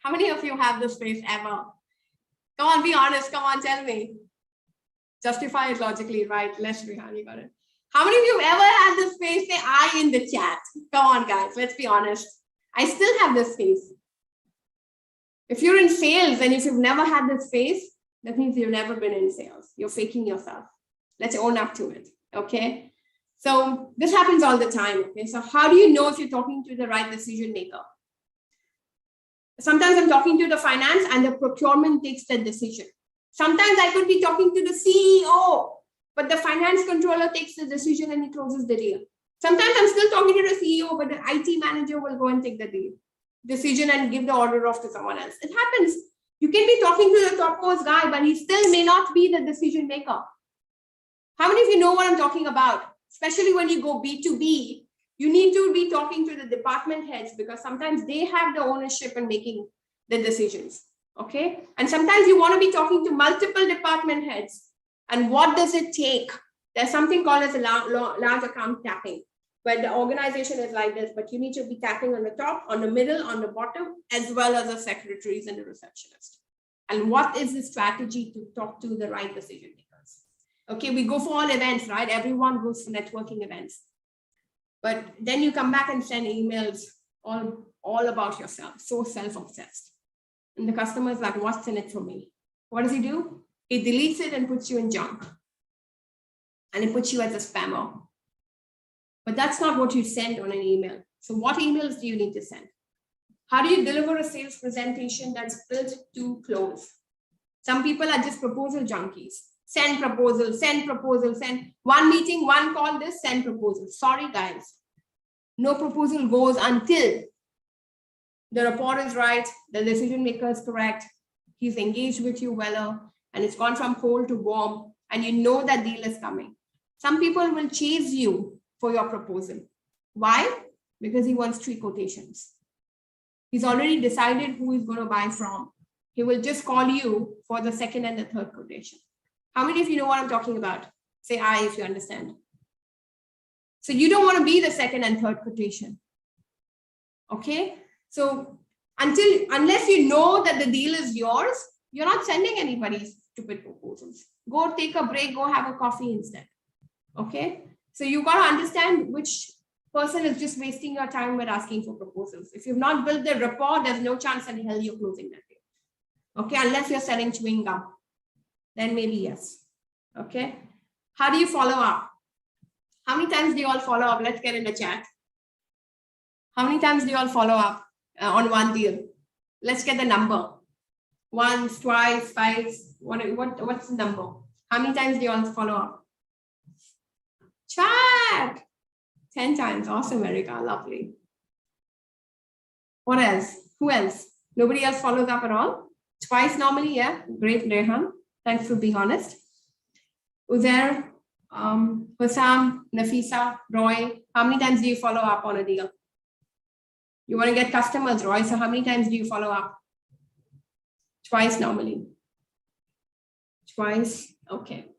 how many of you have this face ever? Come on, be honest. Come on, tell me. Justify it logically, right? Let's be honest, you got it. How many of you ever had this face? Say I in the chat. Come on, guys, let's be honest. I still have this face. If you're in sales and if you've never had this face, that means you've never been in sales. You're faking yourself. Let's own up to it. Okay. So this happens all the time. Okay. So how do you know if you're talking to the right decision maker? Sometimes I'm talking to the finance and the procurement takes the decision. Sometimes I could be talking to the CEO, but the finance controller takes the decision and he closes the deal. Sometimes I'm still talking to the CEO, but the IT manager will go and take the decision and give the order off to someone else. It happens. You can be talking to the topmost guy, but he still may not be the decision maker. How many of you know what I'm talking about? Especially when you go B2B, you need to be talking to the department heads because sometimes they have the ownership in making the decisions. Okay. And sometimes you want to be talking to multiple department heads. And what does it take? There's something called as a large account tapping, where the organization is like this, but you need to be tapping on the top, on the middle, on the bottom, as well as the secretaries and the receptionist. And what is the strategy to talk to the right decision makers? Okay, we go for all events, right? Everyone goes for networking events. But then you come back and send emails all about yourself, so self-obsessed. And the customer is like, what's in it for me? What does he do? He deletes it and puts you in junk. And he puts you as a spammer. But that's not what you send on an email. So what emails do you need to send? How do you deliver a sales presentation that's built to close? Some people are just proposal junkies. Send proposal, send proposal, send one meeting, one call, this, send proposal. Sorry, guys. No proposal goes until the rapport is right, the decision maker is correct, he's engaged with you well, and it's gone from cold to warm, and you know that deal is coming. Some people will chase you for your proposal. Why? Because he wants 3 quotations. He's already decided who he's going to buy from. He will just call you for the 2nd and the 3rd quotation. How many of you know what I'm talking about? Say aye if you understand. So you don't want to be the 2nd and 3rd quotation. Okay. So unless you know that the deal is yours, you're not sending anybody stupid proposals. Go take a break, go have a coffee instead. Okay. So you got to understand which person is just wasting your time with asking for proposals. If you've not built the rapport, there's no chance in hell you're closing that deal. Okay. Unless you're selling chewing gum, then maybe yes. Okay. How do you follow up? How many times do you all follow up? Let's get in the chat. How many times do you all follow up on one deal? Let's get the number. Once, twice, 5. What's the number? How many times do you all follow up? Chat. 10 times. Awesome, Erica. Lovely. What else? Who else? Nobody else follows up at all? Twice normally, yeah. Great, Rehan. Thanks for being honest. Uzair, Hussam, Nafisa, Roy. How many times do you follow up on a deal? You want to get customers, Roy. So how many times do you follow up? Twice normally. Twice. Okay.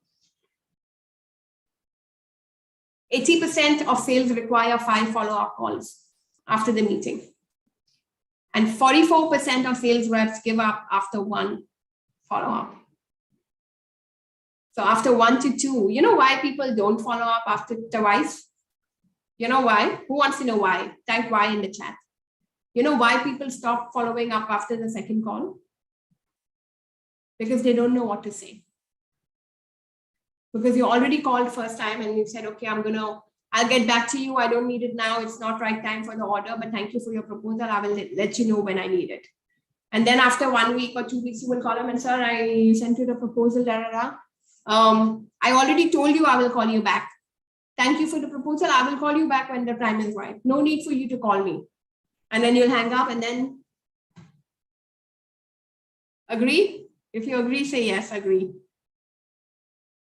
80% of sales require 5 follow-up calls after the meeting. And 44% of sales reps give up after 1 follow-up. So after 1 to 2, you know why people don't follow up after twice? You know why? Who wants to know why? Type why in the chat. You know why people stop following up after the second call? Because they don't know what to say. Because you already called first time and you said, okay, I'll get back to you. I don't need it now. It's not right time for the order, but thank you for your proposal. I will let you know when I need it. And then after 1 week or 2 weeks, you will call them and sir, I sent you the proposal. I already told you I will call you back. Thank you for the proposal. I will call you back when the time is right. No need for you to call me. And then you'll hang up and then agree. If you agree, say yes, agree.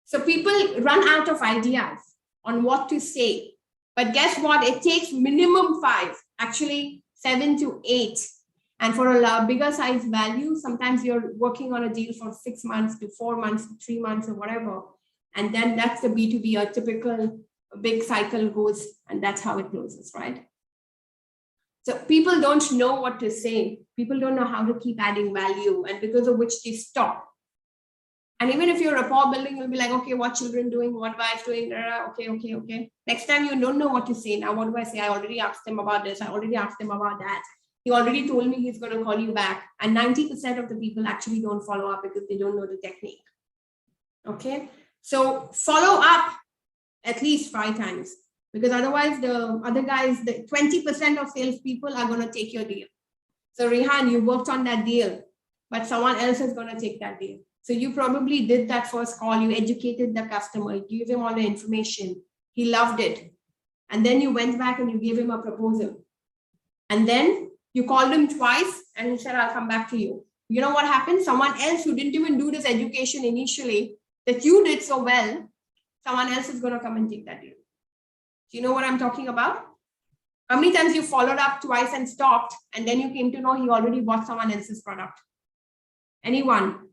So people run out of ideas on what to say. But guess what? It takes minimum 5, actually 7 to 8. And for a bigger size value, sometimes you're working on a deal for 6 months to 4 months, to 3 months or whatever. And then that's the B2B, a typical big cycle goes, and that's how it closes, right? So people don't know what to say. People don't know how to keep adding value, and because of which they stop. And even if you're rapport building, you'll be like, okay, what children doing, what wife doing, okay. Next time you don't know what to say. Now, what do I say? I already asked him about this. I already asked him about that. He already told me he's going to call you back. And 90% of the people actually don't follow up because they don't know the technique. Okay. So follow up at least 5 times, because otherwise the other guys, the 20% of salespeople are going to take your deal. So Rehan, you worked on that deal, but someone else is going to take that deal. So you probably did that first call, you educated the customer, you gave him all the information, he loved it. And then you went back and you gave him a proposal. And then you called him twice and he said, I'll come back to you. You know what happened? Someone else who didn't even do this education initially that you did so well, someone else is going to come and take that deal. Do you know what I'm talking about? How many times you followed up twice and stopped, and then you came to know he already bought someone else's product? Anyone?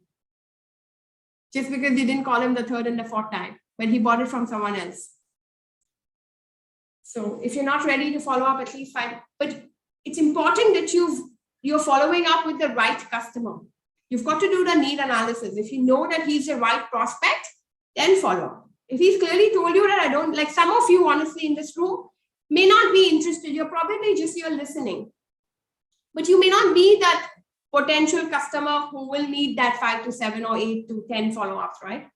Just because you didn't call him the 3rd and the 4th time, but he bought it from someone else. So if you're not ready to follow up, at least 5. But it's important that you're following up with the right customer. You've got to do the need analysis. If you know that he's the right prospect, then follow up. If he's clearly told you that I don't, like some of you honestly in this room may not be interested, you're probably just you're listening. But you may not be that potential customer who will need that 5 to 7 or 8 to 10 follow-ups, right?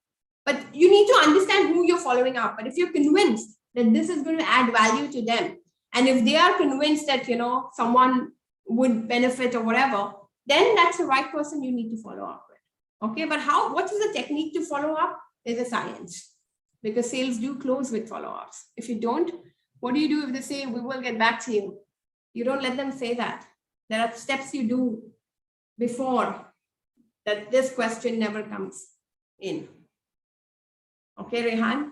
But you need to understand who you're following up. But if you're convinced that this is going to add value to them, and if they are convinced that, you know, someone would benefit or whatever, then that's the right person you need to follow up with. Okay, but what is the technique to follow up? There's a science, because sales do close with follow-ups. If you don't, what do you do if they say, we will get back to you? You don't let them say that. There are steps you do before that this question never comes in. Okay, Rehan?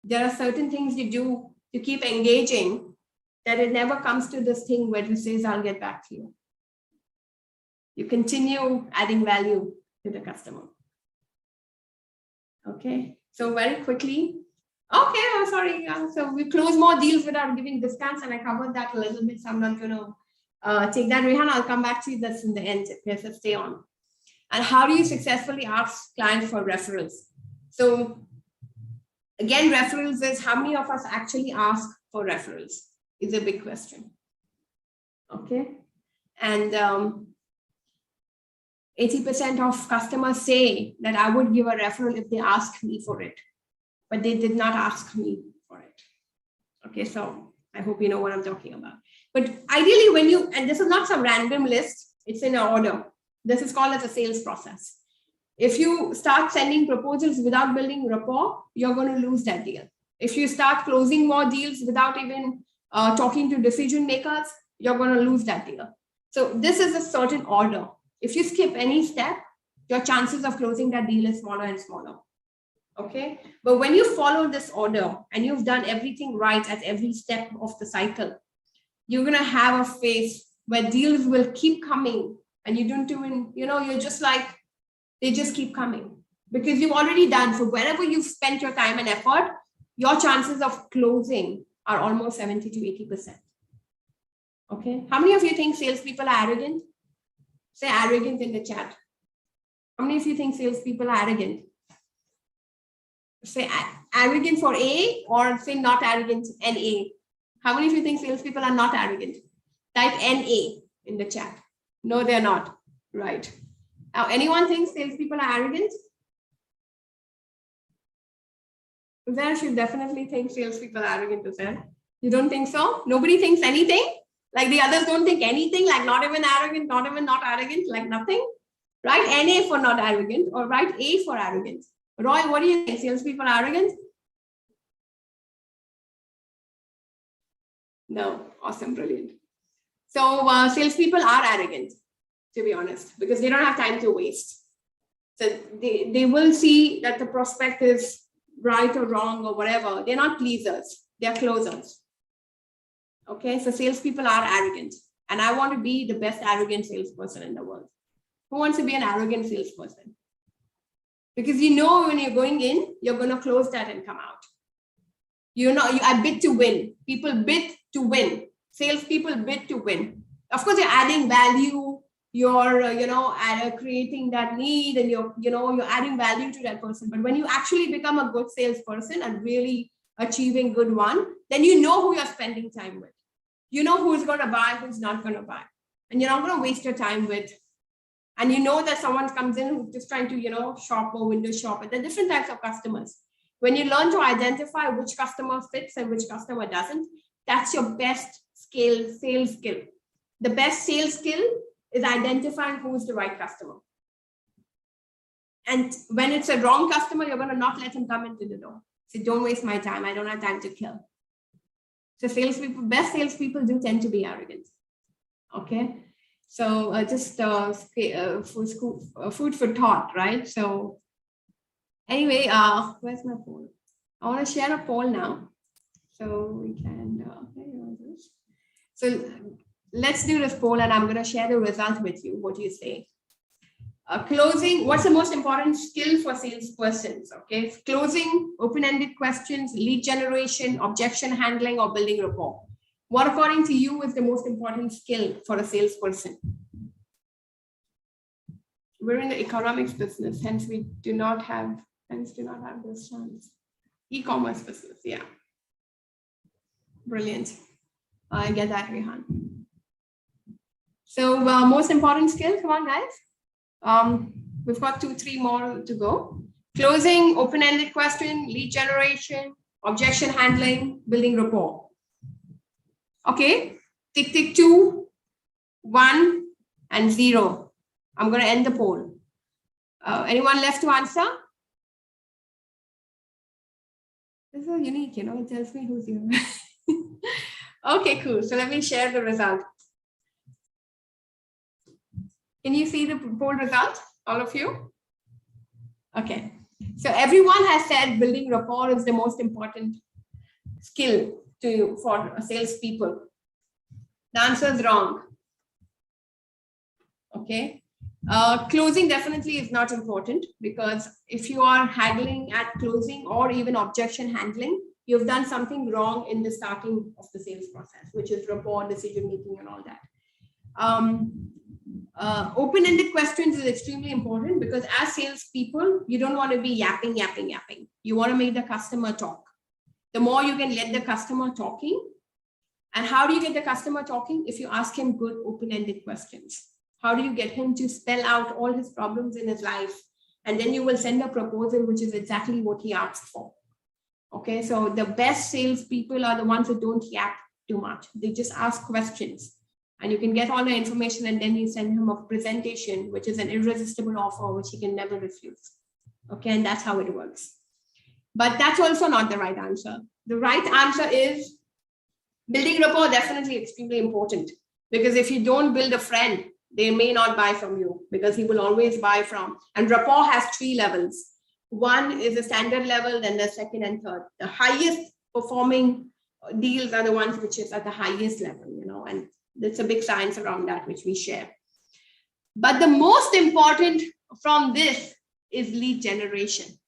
There are certain things you do to keep engaging that it never comes to this thing where it says, I'll get back to you. You continue adding value to the customer. Okay, so very quickly. Okay, oh, sorry. So we close more deals without giving discounts, and I covered that a little bit, so I'm not going to take that. Rehan, I'll come back to you this in the end. Okay, so stay on. And how do you successfully ask clients for referrals? So again, referrals is how many of us actually ask for referrals is a big question. Okay, and 80% of customers say that I would give a referral if they ask me for it, but they did not ask me for it. Okay, so I hope you know what I'm talking about. But ideally, when you, and this is not some random list, it's in an order. This is called as a sales process. If you start sending proposals without building rapport, you're going to lose that deal. If you start closing more deals without even talking to decision makers, you're going to lose that deal. So this is a certain order. If you skip any step, your chances of closing that deal is smaller and smaller. Okay, but when you follow this order and you've done everything right at every step of the cycle, you're going to have a phase where deals will keep coming, and you don't even, you know, you're just like, they just keep coming because you've already done. So wherever you've spent your time and effort, your chances of closing are almost 70 to 80%. Okay, how many of you think salespeople are arrogant? Say arrogant in the chat. How many of you think salespeople are arrogant? Say arrogant for A, or say not arrogant, NA. How many of you think salespeople are not arrogant? Type NA in the chat. No, they're not. Right. Now, anyone thinks salespeople are arrogant? Uzair should definitely think salespeople are arrogant, Uzair. You don't think so? Nobody thinks anything? Like the others don't think anything? Like not even arrogant, not even not arrogant, like nothing? Write NA for not arrogant, or write A for arrogant. Roy, what do you think? Salespeople are arrogant? No. Awesome. Brilliant. So salespeople are arrogant, to be honest, because they don't have time to waste. So they will see that the prospect is right or wrong or whatever. They're not pleasers. They're closers. Okay. So salespeople are arrogant. And I want to be the best arrogant salesperson in the world. Who wants to be an arrogant salesperson? Because you know when you're going in, you're going to close that and come out. I bid to win. People bid to win. Salespeople bid to win. Of course, you're adding value. You're creating that need, and you're adding value to that person. But when you actually become a good salesperson and really achieving good one, then you know who you're spending time with. You know who's going to buy, who's not going to buy, and you're not going to waste your time with. And you know that someone comes in who's just trying to, shop or window shop. And there are different types of customers. When you learn to identify which customer fits and which customer doesn't, that's your best sales skill. The best sales skill is identifying who is the right customer. And when it's a wrong customer, you're going to not let him come into the door. So don't waste my time. I don't have time to kill. So best salespeople do tend to be arrogant. Okay. So food for thought, right? So anyway, where's my poll? I want to share a poll now. So we can, so let's do this poll, and I'm going to share the result with you. What do you say? Closing, what's the most important skill for salespersons? Okay, closing, open-ended questions, lead generation, objection handling, or building rapport. What, according to you, is the most important skill for a salesperson? We're in the economics business, hence we do not have those terms. E-commerce business, yeah. Brilliant. I get that, Rehan. So most important skill, come on, guys. We've got 2-3 more to go. Closing, open-ended question, lead generation, objection handling, building rapport. Okay, tick, tick, 2, 1, and 0. I'm going to end the poll. Anyone left to answer? This is unique, it tells me who's here. Okay, cool. So let me share the result. Can you see the poll result, all of you? Okay. So everyone has said building rapport is the most important skill for salespeople. The answer is wrong. Okay. Closing definitely is not important, because if you are haggling at closing or even objection handling, you've done something wrong in the starting of the sales process, which is rapport, decision making, and all that. Open-ended questions is extremely important, because as salespeople, you don't want to be yapping. You want to make the customer talk. The more you can let the customer talking. And how do you get the customer talking? If you ask him good open-ended questions. How do you get him to spell out all his problems in his life? And then you will send a proposal, which is exactly what he asked for. Okay, so the best salespeople are the ones who don't yap too much. They just ask questions. And you can get all the information, and then you send him a presentation, which is an irresistible offer, which he can never refuse. Okay, and that's how it works. But that's also not the right answer. The right answer is building rapport, definitely extremely important. Because if you don't build a friend, they may not buy from you, because he will always buy from. And rapport has 3 levels. One is the standard level, then the second and third. The highest performing deals are the ones which is at the highest level, and there's a big science around that, which we share. But the most important from this is lead generation.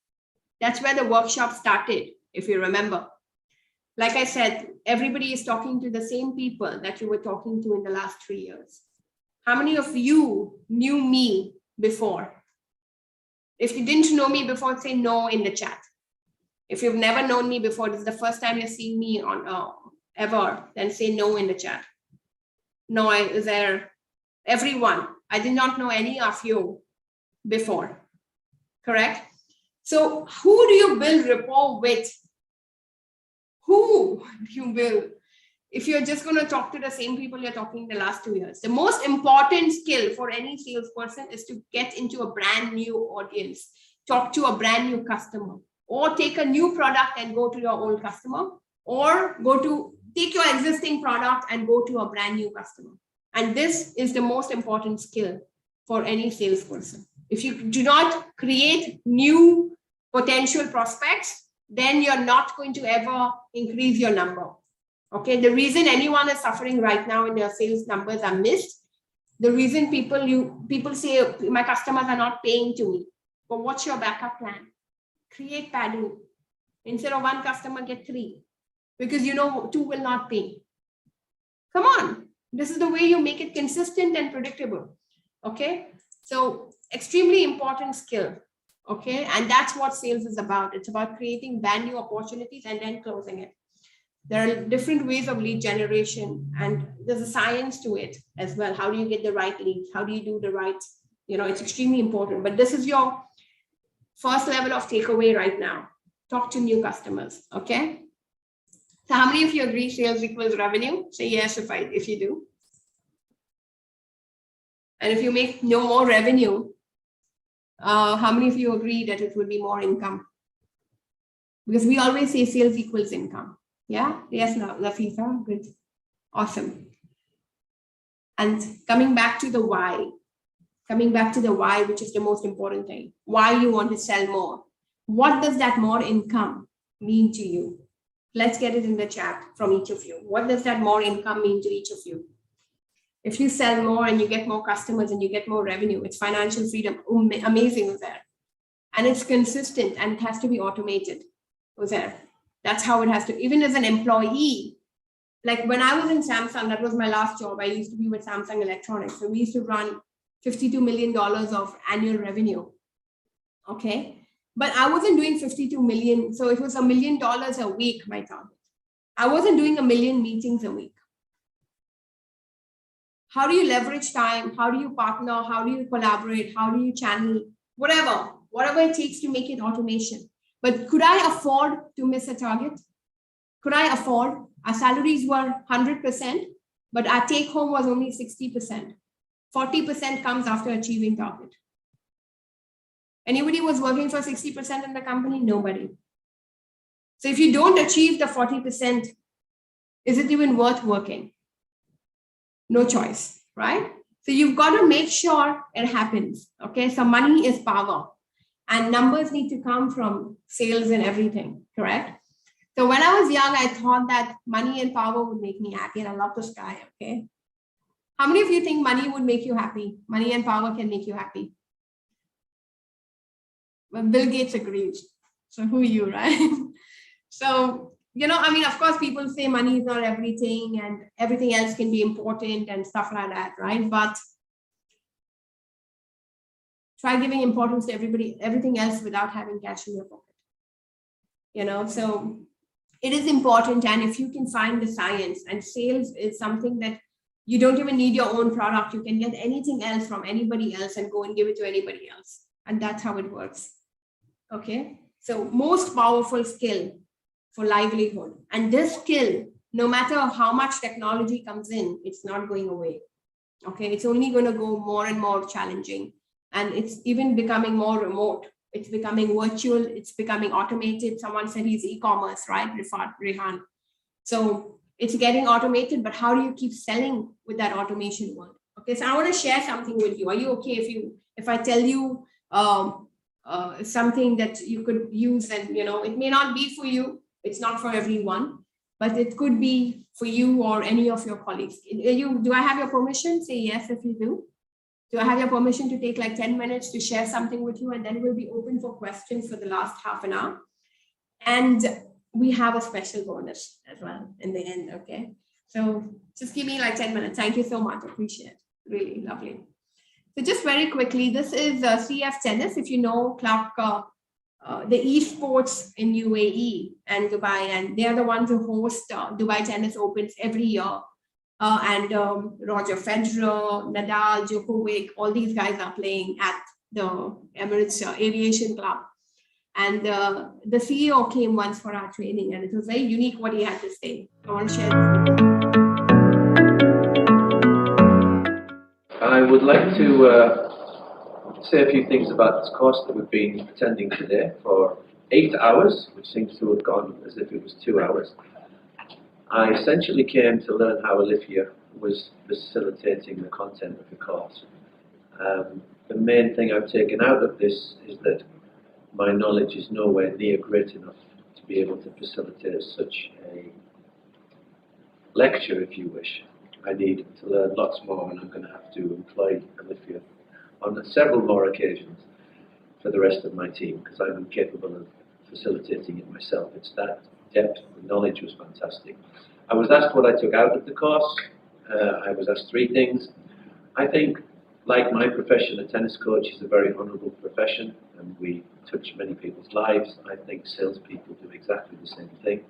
That's where the workshop started, if you remember. Like I said, everybody is talking to the same people that you were talking to in the last 3 years. How many of you knew me before? If you didn't know me before, say no in the chat. If you've never known me before, this is the first time you're seeing me on ever, then say no in the chat. No, is there everyone? I did not know any of you before, correct? So who do you build rapport with? Who do you build? If you're just going to talk to the same people you're talking the last 2 years, the most important skill for any salesperson is to get into a brand new audience, talk to a brand new customer, or take a new product and go to your old customer, or take your existing product and go to a brand new customer. And this is the most important skill for any salesperson. If you do not create new potential prospects, then you're not going to ever increase your number. Okay, the reason anyone is suffering right now and their sales numbers are missed, the reason people say my customers are not paying to me. But what's your backup plan? Create padding. Instead of 1 customer, get 3, because you know 2 will not pay. Come on, this is the way you make it consistent and predictable. Okay, so extremely important skill. Okay, and that's what sales is about. It's about creating brand new opportunities and then closing it. There are different ways of lead generation, and there's a science to it as well. How do you get the right leads? How do you do the right, it's extremely important. But this is your first level of takeaway right now. Talk to new customers, okay? So how many of you agree sales equals revenue? Say yes if you do. And if you make no more revenue, how many of you agree that it would be more income? Because we always say sales equals income. Yeah, yes, no, Lafifa, good, awesome. And coming back to the why, which is the most important thing, why you want to sell more. What does that more income mean to you? Let's get it in the chat from each of you. What does that more income mean to each of you? If you sell more and you get more customers and you get more revenue, it's financial freedom. Amazing, Uzair. And it's consistent and it has to be automated, Uzair. That's how it has to, even as an employee. Like when I was in Samsung, that was my last job. I used to be with Samsung Electronics. So we used to run $52 million of annual revenue. Okay. But I wasn't doing 52 million. So it was $1 million a week, my target. I wasn't doing 1 million meetings a week. How do you leverage time? How do you partner? How do you collaborate? How do you channel? Whatever it takes to make it automation. But could I afford to miss a target? Could I afford? Our salaries were 100%, but our take home was only 60%. 40% comes after achieving target. Anybody was working for 60% in the company? Nobody. So if you don't achieve the 40%, is it even worth working? No choice, right? So you've got to make sure it happens. Okay, so money is power. And numbers need to come from sales and everything, correct? So when I was young, I thought that money and power would make me happy, and I love the sky, okay? How many of you think money would make you happy? Money and power can make you happy. Well, Bill Gates agrees. So who are you, right? So, of course, people say money is not everything and everything else can be important and stuff like that, right? But try giving importance to everything else without having cash in your pocket. So it is important. And if you can find the science, and sales is something that you don't even need your own product. You can get anything else from anybody else and go and give it to anybody else. And that's how it works. Okay. So most powerful skill for livelihood. And this skill, no matter how much technology comes in, it's not going away. Okay. It's only going to go more and more challenging. And it's even becoming more remote. It's becoming virtual. It's becoming automated. Someone said he's e-commerce, right? Rehan. So it's getting automated, but how do you keep selling with that automation word? Okay, so I want to share something with you. Are you okay if I tell you something that you could use, and it may not be for you. It's not for everyone, but it could be for you or any of your colleagues. Do I have your permission? Say yes if you do. Do I have your permission to take like 10 minutes to share something with you? And then we'll be open for questions for the last half an hour. And we have a special bonus as well in the end, okay? So just give me like 10 minutes. Thank you so much. Appreciate it. Really lovely. So just very quickly, this is CF tennis. If you know Clark the esports in UAE and Dubai, and they are the ones who host Dubai Tennis Opens every year. And Roger Federer, Nadal, Djokovic, all these guys are playing at the Emirates Aviation Club. And the CEO came once for our training, and it was very unique what he had to say. I want to share this with you. I would like to say a few things about this course that we've been attending today for 8 hours, which seems to have gone as if it was 2 hours. I essentially came to learn how Olivia was facilitating the content of the course. The main thing I've taken out of this is that my knowledge is nowhere near great enough to be able to facilitate such a lecture, if you wish. I need to learn lots more, and I'm going to have to employ Olivia on several more occasions for the rest of my team, because I'm incapable of facilitating it myself. It's that depth. The knowledge was fantastic. I was asked what I took out of the course. I was asked 3 things. I think, like my profession, a tennis coach is a very honourable profession, and we touch many people's lives. I think salespeople do exactly the same thing.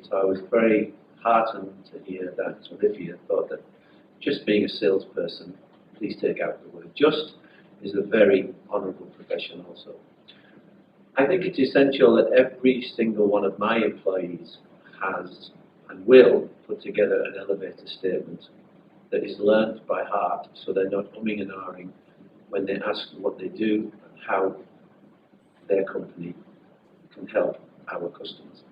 So I was very heartened to hear that Olivia thought that just being a salesperson, please take out the word just, is a very honourable profession also. I think it's essential that every single one of my employees has and will put together an elevator statement that is learned by heart, so they're not umming and ahhing when they ask what they do and how their company can help our customers.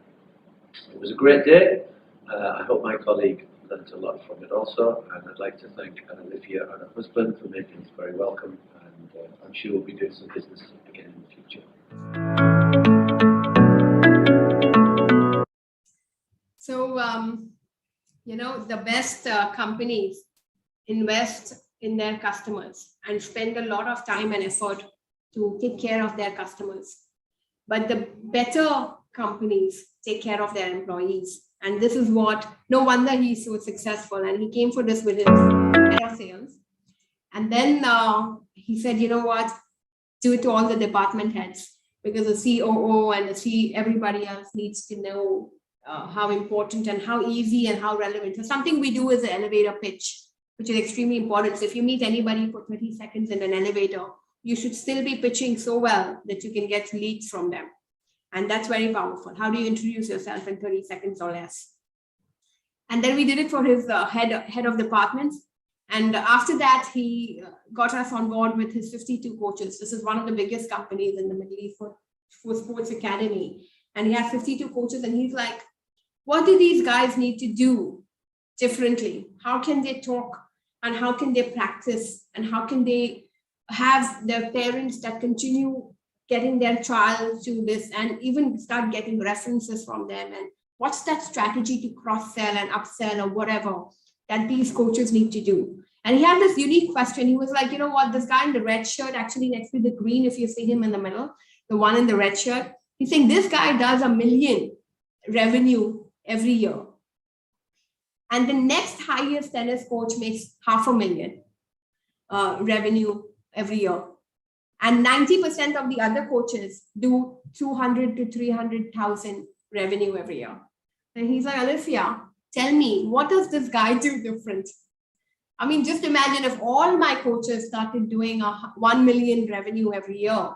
It was a great day. I hope my colleague learned a lot from it also, and I'd like to thank Olivia and her husband for making us very welcome, and I'm sure we'll be doing some business again in the future. So, the best companies invest in their customers and spend a lot of time and effort to take care of their customers. But the better companies take care of their employees. And this is what, no wonder he's so successful. And he came for this with his head of sales. And then he said, you know what, do it to all the department heads, because the COO and everybody else needs to know how important and how easy and how relevant. So something we do is an elevator pitch, which is extremely important. So if you meet anybody for 30 seconds in an elevator, you should still be pitching so well that you can get leads from them. And that's very powerful. How do you introduce yourself in 30 seconds or less? And then we did it for his head of departments. And after that, he got us on board with his 52 coaches. This is one of the biggest companies in the Middle East for sports academy. And he has 52 coaches, and he's like, what do these guys need to do differently? How can they talk, and how can they practice, and how can they have their parents that continue getting their child to this and even start getting references from them? And what's that strategy to cross-sell and upsell or whatever that these coaches need to do? And he had this unique question. He was like, you know what, this guy in the red shirt, actually next to the green, if you see him in the middle, the one in the red shirt, he's saying this guy does $1 million revenue every year. And the next highest tennis coach makes $500,000 revenue every year. And 90% of the other coaches do 200 to 300,000 revenue every year. And he's like, Olivia, tell me, what does this guy do different? I mean, just imagine if all my coaches started doing 1 million revenue every year,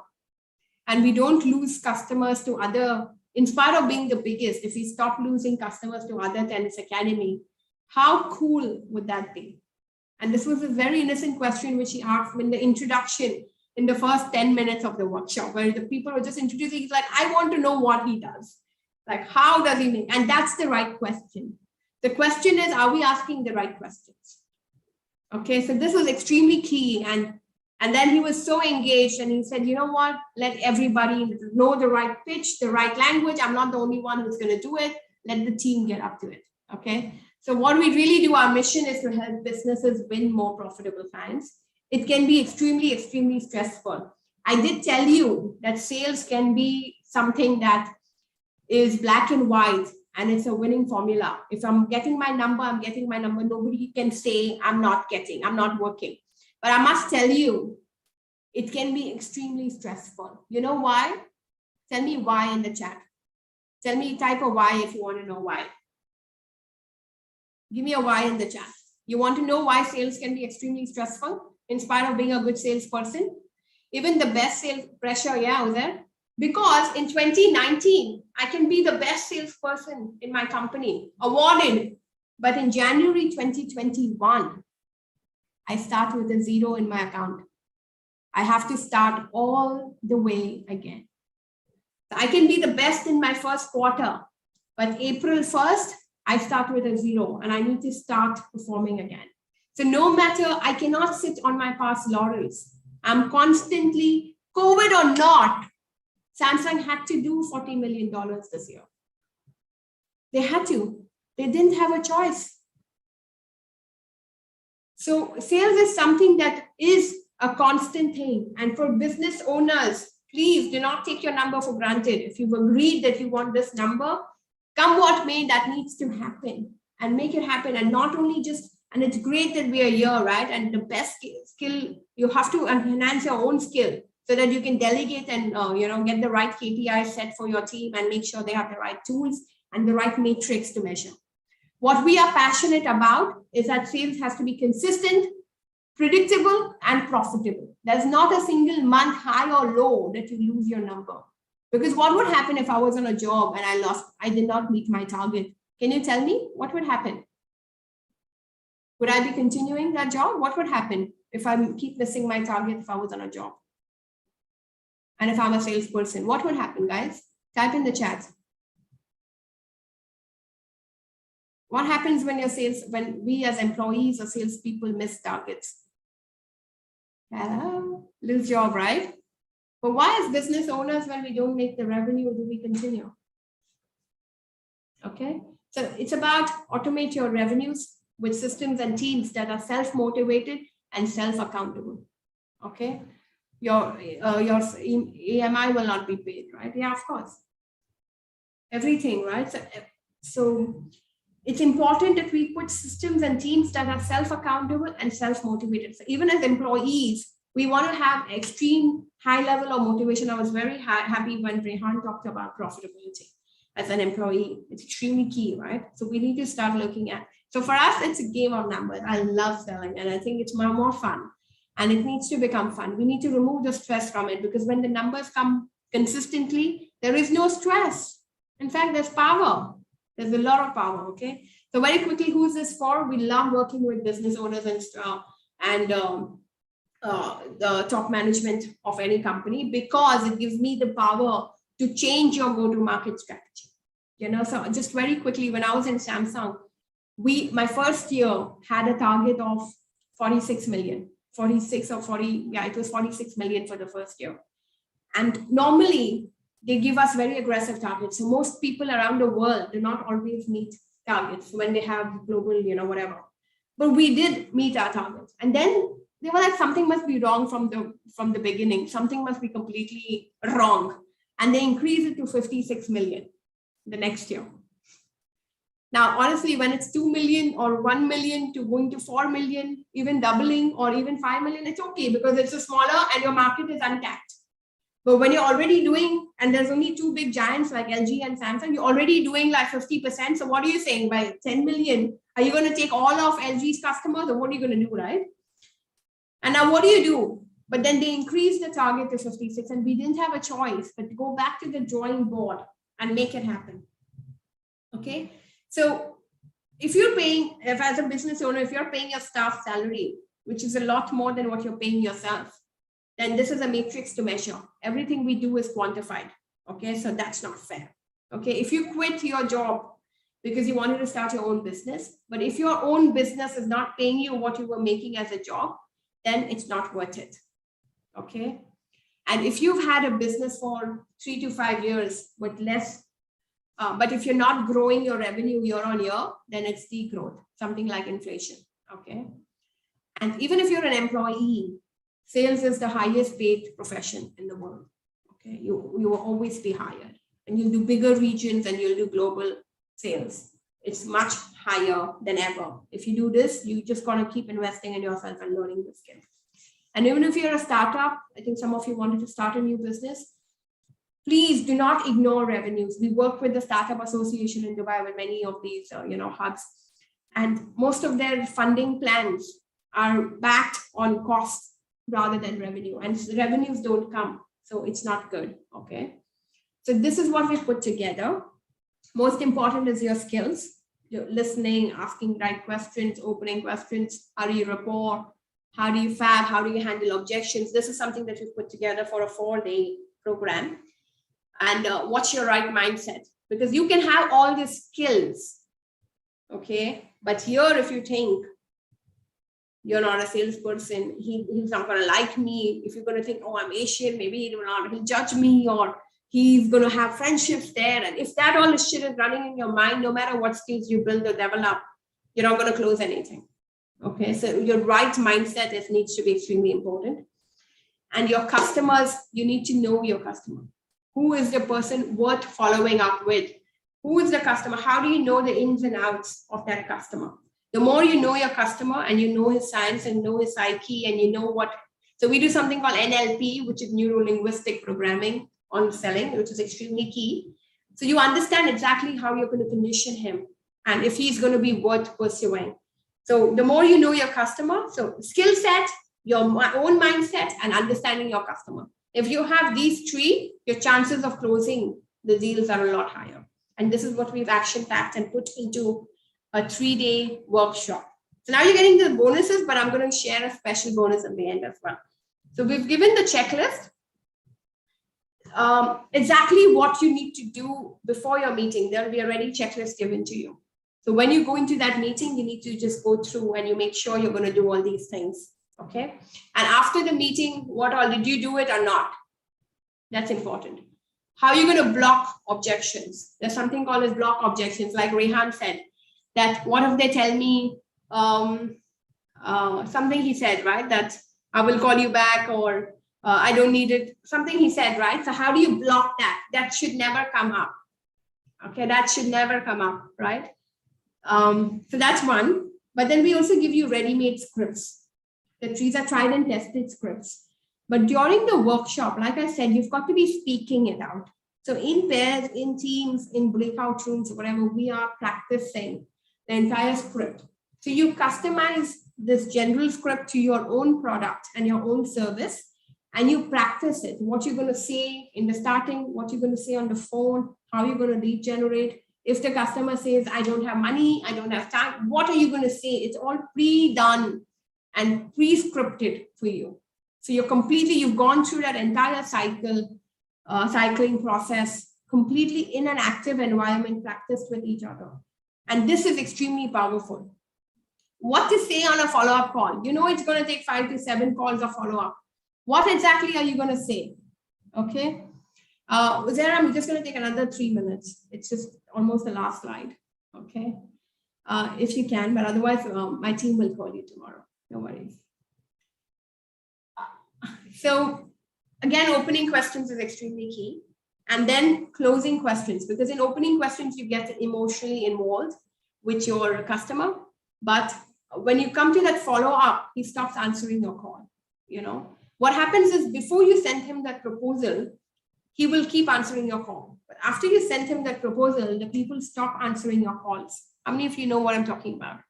and we don't lose customers to other, in spite of being the biggest, if we stop losing customers to other tennis academy, how cool would that be? And this was a very innocent question which he asked in the introduction in the first 10 minutes of the workshop, where the people were just introducing. He's like, I want to know what he does. Like, how does he make? And that's the right question. The question is, are we asking the right questions? Okay, so this was extremely key. And then he was so engaged, and he said, you know what, let everybody know the right pitch, the right language. I'm not the only one who's going to do it. Let the team get up to it. Okay, so what we really do, our mission is to help businesses win more profitable clients. It can be extremely, extremely stressful. I did tell you that sales can be something that is black and white, and it's a winning formula. If I'm getting my number, I'm getting my number. Nobody can say I'm not working. But I must tell you, it can be extremely stressful. You know why? Tell me why in the chat. Tell me, type a why if you want to know why. Give me a why in the chat. You want to know why sales can be extremely stressful in spite of being a good salesperson? Even the best sales pressure, yeah, was there? Because in 2019, I can be the best salesperson in my company, awarded. But in January 2021, I start with a zero in my account. I have to start all the way again. I can be the best in my first quarter, but April 1st, I start with a zero and I need to start performing again. So no matter, I cannot sit on my past laurels. I'm constantly, COVID or not, Samsung had to do $40 million this year. They had to. They didn't have a choice. So sales is something that is a constant thing. And for business owners, please do not take your number for granted. If you've agreed that you want this number, come what may, that needs to happen and make it happen. And not only just, and it's great that we are here, right? And the best skill, you have to enhance your own skill so that you can delegate and get the right KPI set for your team and make sure they have the right tools and the right matrix to measure. What we are passionate about is that sales has to be consistent, predictable, and profitable. There's not a single month high or low that you lose your number. Because what would happen if I was on a job and I did not meet my target? Can you tell me what would happen? Would I be continuing that job? What would happen if I keep missing my target if I was on a job? And if I'm a salesperson, what would happen, guys? Type in the chat. What happens when we as employees or salespeople miss targets? Hello, lose job, right? But why as business owners, when we don't make the revenue, do we continue? Okay, so it's about automate your revenues with systems and teams that are self-motivated and self-accountable. Okay, your EMI will not be paid, right? Yeah, of course. Everything, right? So it's important that we put systems and teams that are self-accountable and self-motivated. So even as employees, we want to have extreme high level of motivation. I was very happy when Rehan talked about profitability as an employee. It's extremely key, right? So we need to start looking at. So for us, it's a game of numbers. I love selling and I think it's more fun and it needs to become fun. We need to remove the stress from it because when the numbers come consistently, there is no stress. In fact, there's power. There's a lot of power, okay? So very quickly, who's this for? We love working with business owners and the top management of any company because it gives me the power to change your go-to-market strategy. So just very quickly, when I was in Samsung, my first year had a target of 46 million, 46 or 40, yeah, it was 46 million for the first year. And normally, they give us very aggressive targets. So most people around the world do not always meet targets when they have global, whatever. But we did meet our targets. And then they were like, something must be wrong from the beginning. Something must be completely wrong. And they increased it to 56 million the next year. Now, honestly, when it's 2 million or 1 million to going to 4 million, even doubling or even 5 million, it's okay because it's a smaller and your market is untapped. But when you're already doing, and there's only two big giants like LG and Samsung, you're already doing like 50%. So what are you saying? By 10 million, are you going to take all of LG's customers or what are you going to do, right? And now what do you do? But then they increased the target to 56 and we didn't have a choice but to go back to the drawing board and make it happen. Okay. So if as a business owner, if you're paying your staff salary, which is a lot more than what you're paying yourself, then this is a matrix to measure. Everything we do is quantified. Okay, so that's not fair. Okay, if you quit your job because you wanted to start your own business, but if your own business is not paying you what you were making as a job, then it's not worth it. Okay, and if you've had a business for 3 to 5 years with less, but if you're not growing your revenue year on year, then it's degrowth, something like inflation. Okay, and even if you're an employee, sales is the highest paid profession in the world. Okay, you will always be hired and you'll do bigger regions and you'll do global sales. It's much higher than ever. If you do this, you just got to keep investing in yourself and learning the skills. And even if you're a startup, I think some of you wanted to start a new business. Please do not ignore revenues. We work with the Startup Association in Dubai with many of these, hubs, and most of their funding plans are backed on costs rather than revenue, and revenues don't come, so it's not good. Okay, so this is what we put together. Most important is your skills, your listening, asking right questions, opening questions, how do you rapport, how do you fab, how do you handle objections. This is something that we've put together for a 4-day program. And what's your right mindset? Because you can have all these skills, okay? But here, if you think you're not a salesperson, he's not going to like me. If you're going to think, oh, I'm Asian, maybe he'll judge me, or he's going to have friendships there. And if that all shit is running in your mind, no matter what skills you build or develop, you're not going to close anything. Okay, so your right mindset needs to be extremely important. And your customers, you need to know your customer. Who is the person worth following up with? Who is the customer? How do you know the ins and outs of that customer? The more you know your customer and you know his science and know his psyche and you know what. So we do something called NLP, which is neuro-linguistic programming on selling, which is extremely key. So you understand exactly how you're going to condition him and if he's going to be worth pursuing. So the more you know your customer, so skill set, your own mindset, and understanding your customer. If you have these three, your chances of closing the deals are a lot higher. And this is what we've action-packed and put into a 3-day workshop. So now you're getting the bonuses, but I'm going to share a special bonus at the end as well. So we've given the checklist, exactly what you need to do before your meeting. There'll be a ready checklist given to you. So when you go into that meeting, you need to just go through and you make sure you're going to do all these things. Okay. And after the meeting, what all did you do it or not? That's important. How are you going to block objections? There's something called as block objections. Like Rehan said, that what if they tell me something he said, right? That I will call you back, or I don't need it. Something he said, right? So how do you block that? That should never come up. Okay. That should never come up, right? So that's one. But then we also give you ready-made scripts. These are tried and tested scripts. But during the workshop, like I said, you've got to be speaking it out. So in pairs, in teams, in breakout rooms, whatever, we are practicing the entire script. So you customize this general script to your own product and your own service, and you practice it. What you're going to say in the starting, what you're going to say on the phone, how you're going to lead generate. If the customer says, I don't have money, I don't have time, what are you going to say? It's all pre-done and pre-scripted for you. So you've gone through that entire cycling process completely in an active environment, practiced with each other. And this is extremely powerful. What to say on a follow-up call? You know, it's going to take 5 to 7 calls of follow-up. What exactly are you going to say? Okay. Zara, I'm just going to take another 3 minutes. It's just almost the last slide. Okay. If you can, but otherwise my team will call you tomorrow. No worries. So again, opening questions is extremely key. And then closing questions, because in opening questions, you get emotionally involved with your customer. But when you come to that follow-up, he stops answering your call. You know, what happens is before you send him that proposal, he will keep answering your call. But after you send him that proposal, the people stop answering your calls. How many of you know what I'm talking about?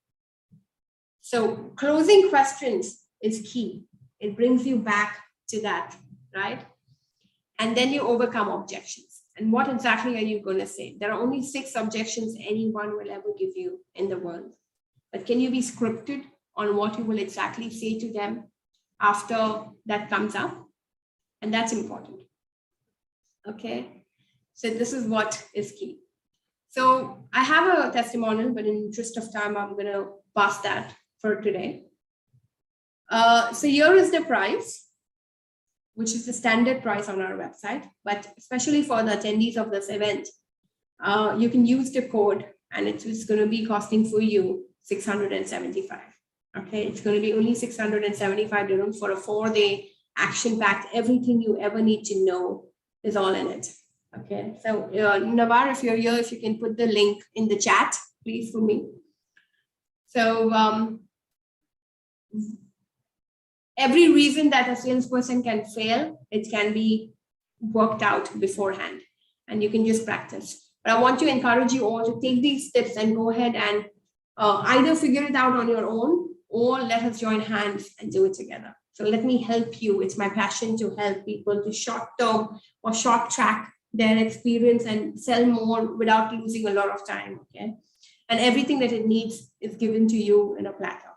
So closing questions is key. It brings you back to that, right? And then you overcome objections. And what exactly are you going to say? There are only 6 objections anyone will ever give you in the world. But can you be scripted on what you will exactly say to them after that comes up? And that's important. Okay. So this is what is key. So I have a testimonial, but in interest of time, I'm going to pass that for today. So here is the price, which is the standard price on our website, but especially for the attendees of this event, you can use the code and it's going to be costing for you 675. Okay, it's going to be only 675 dirhams for a 4-day action-packed. Everything you ever need to know is all in it. Okay, so Navar, if you're here, if you can put the link in the chat, please, for me. So every reason that a salesperson can fail, it can be worked out beforehand, and you can just practice. But I want to encourage you all to take these tips and go ahead and either figure it out on your own, or let us join hands and do it together. So let me help you. It's my passion to help people to short term or short track their experience and sell more without losing a lot of time. Okay. And everything that it needs is given to you in a platter.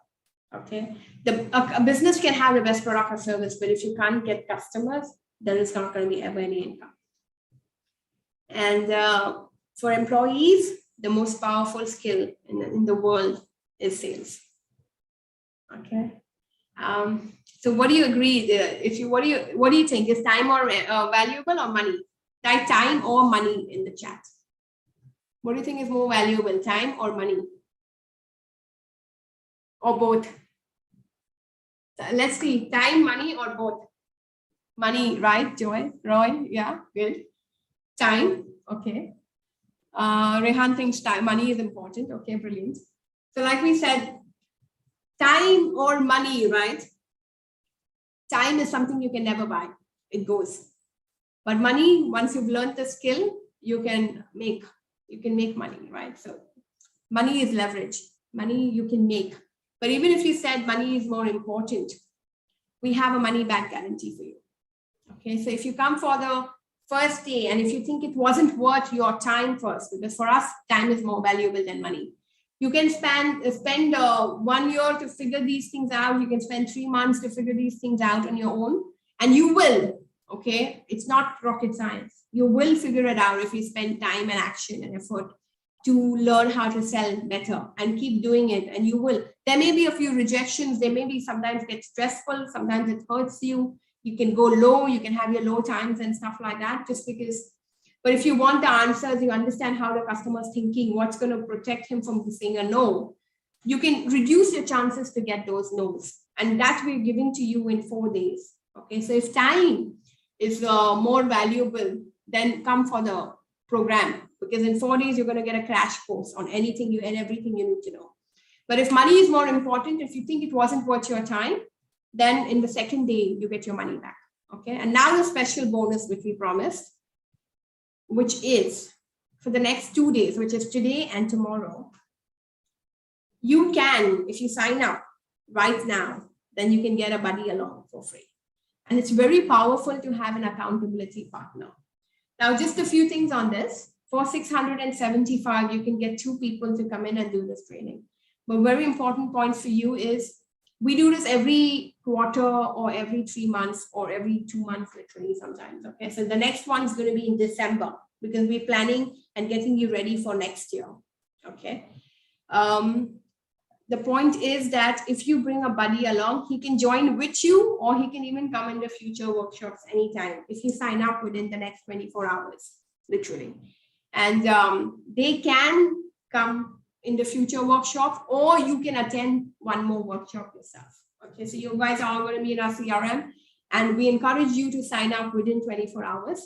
Okay. A business can have the best product or service, but if you can't get customers, there is not going to be ever any income. And for employees, the most powerful skill in the world is sales. Okay. So what do you agree? What do you think? Is time more valuable or money? Type time or money in the chat. What do you think is more valuable, time or money? Or both? Let's see, time, money, or both? Money, right, Joy? Roy, yeah, good. Time, okay. Rehan thinks time, money is important. Okay, brilliant. So like we said, time or money, right? Time is something you can never buy. It goes. But money, once you've learned the skill, you can make money, right? So money is leverage. Money you can make. But even if you said money is more important, we have a money back guarantee for you. Okay, so if you come for the first day and if you think it wasn't worth your time first, because for us, time is more valuable than money. You can spend 1 year to figure these things out. You can spend 3 months to figure these things out on your own, and you will. Okay, it's not rocket science. You will figure it out if you spend time and action and effort to learn how to sell better and keep doing it, and you will. There may be a few rejections. They may be sometimes get stressful. Sometimes it hurts you. You can go low. You can have your low times and stuff like that just because. But if you want the answers, you understand how the customer is thinking, what's going to protect him from saying a no, you can reduce your chances to get those no's. And that we're giving to you in 4 days. Okay, so if time is more valuable, then come for the program, because in 4 days, you're going to get a crash course on anything and everything you need to know. But if money is more important, if you think it wasn't worth your time, then in the second day, you get your money back. Okay, and now the special bonus, which we promised, which is for the next 2 days, which is today and tomorrow. You can, if you sign up right now, then you can get a buddy along for free. And it's very powerful to have an accountability partner. Now, just a few things on this. For 675, you can get 2 people to come in and do this training. But very important point for you is we do this every quarter or every 3 months or every 2 months, literally sometimes. Okay, so the next one is going to be in December because we're planning and getting you ready for next year. Okay. The point is that if you bring a buddy along, he can join with you, or he can even come in the future workshops anytime if you sign up within the next 24 hours, literally. And they can come in the future workshop, or you can attend one more workshop yourself. Okay, so you guys are all going to be in our CRM, and we encourage you to sign up within 24 hours.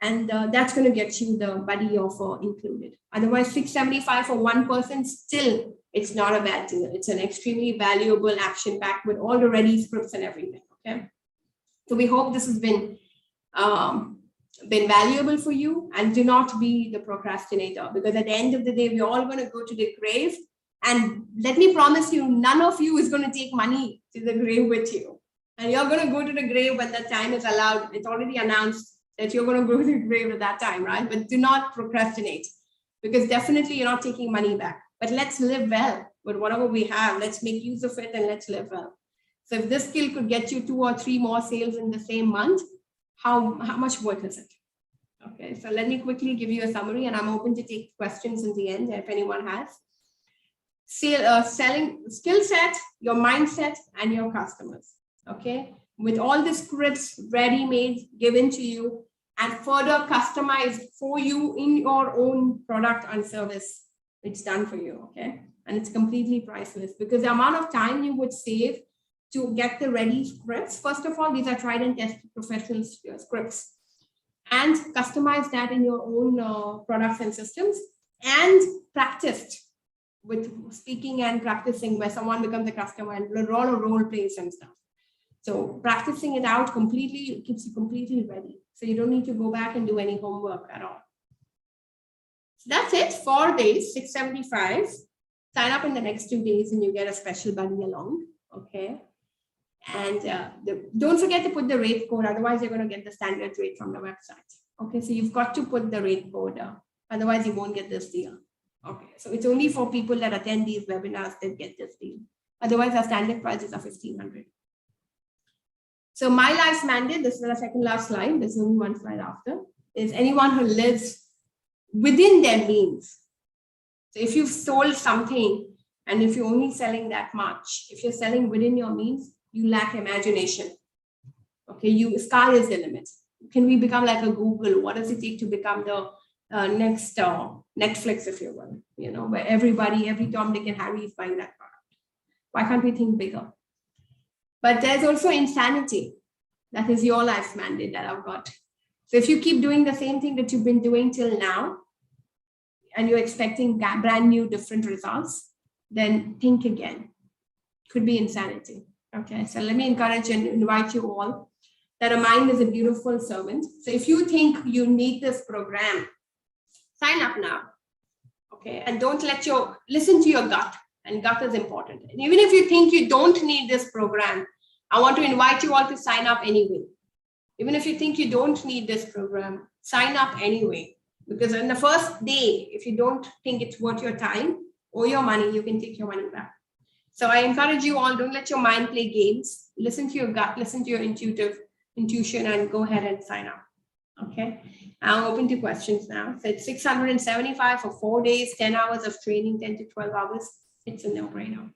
And that's going to get you the buddy offer included. Otherwise, 675 for one person, still, it's not a bad deal. It's an extremely valuable action pack with all the ready scripts and everything. Okay, so we hope this has been valuable for you, and do not be the procrastinator, because at the end of the day, we're all going to go to the grave. And let me promise you, none of you is going to take money to the grave with you. And you're going to go to the grave when the time is allowed. It's already announced that you're going to go to the grave at that time, right? But do not procrastinate, because definitely you're not taking money back. But let's live well with whatever we have. Let's make use of it and let's live well. So if this skill could get you 2 or 3 more sales in the same month, how much worth is it? Okay, so let me quickly give you a summary, and I'm open to take questions in the end if anyone has. Selling skill set, your mindset, and your customers. Okay, with all the scripts ready-made given to you and further customized for you in your own product and service. It's done for you, okay? And it's completely priceless, because the amount of time you would save to get the ready scripts, first of all, these are tried and tested professional scripts, and customize that in your own products and systems, and practiced with speaking and practicing where someone becomes a customer and a lot of role plays and stuff. So practicing it out completely keeps you completely ready. So you don't need to go back and do any homework at all. So that's it, 4 days, 675. Sign up in the next 2 days and you get a special buddy along, okay? And don't forget to put the rate code, otherwise you're going to get the standard rate from the website. Okay, so you've got to put the rate code, otherwise you won't get this deal. Okay, so it's only for people that attend these webinars that get this deal. Otherwise, our standard prices are 1,500. So my life's mandate, this is the second last slide, there's only one slide after, is anyone who lives within their means. So if you've sold something and if you're only selling that much, if you're selling within your means, you lack imagination. Okay, sky is the limit. Can we become like a Google? What does it take to become the next Netflix, if you will, you know, where everybody, every Tom, Dick and Harry is buying that product? Why can't we think bigger? But there's also insanity. That is your life's mandate that I've got. So if you keep doing the same thing that you've been doing till now, and you're expecting brand new, different results, then think again. Could be insanity. Okay, so let me encourage and invite you all that a mind is a beautiful servant. So if you think you need this program, sign up now. Okay, and don't listen to your gut, and gut is important. And even if you think you don't need this program, I want to invite you all to sign up anyway. Even if you think you don't need this program, sign up anyway. Because in the first day, if you don't think it's worth your time or your money, you can take your money back. So I encourage you all, don't let your mind play games. Listen to your gut, listen to your intuition, and go ahead and sign up. Okay, I'm open to questions now. So it's 675 for 4 days, 10 hours of training, 10 to 12 hours. It's a no-brainer.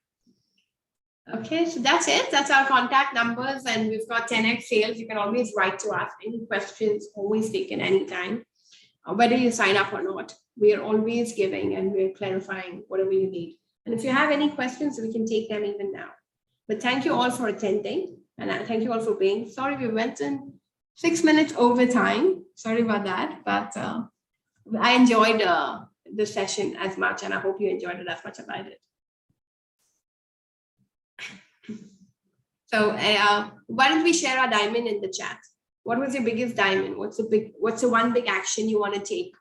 Okay, so that's it. That's our contact numbers, and we've got 10x sales. You can always write to us. Any questions, always taken anytime. Whether you sign up or not, we are always giving and we're clarifying whatever you need. And if you have any questions, we can take them even now. But thank you all for attending, and thank you all for being. Sorry, we went in 6 minutes over time. Sorry about that, but I enjoyed the session as much, and I hope you enjoyed it as much as I did. So why don't we share our diamond in the chat? What was your biggest diamond? What's the one big action you want to take?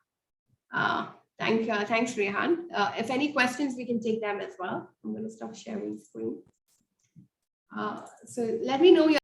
Thanks, Rehan. If any questions, we can take them as well. I'm going to stop sharing screen. So let me know your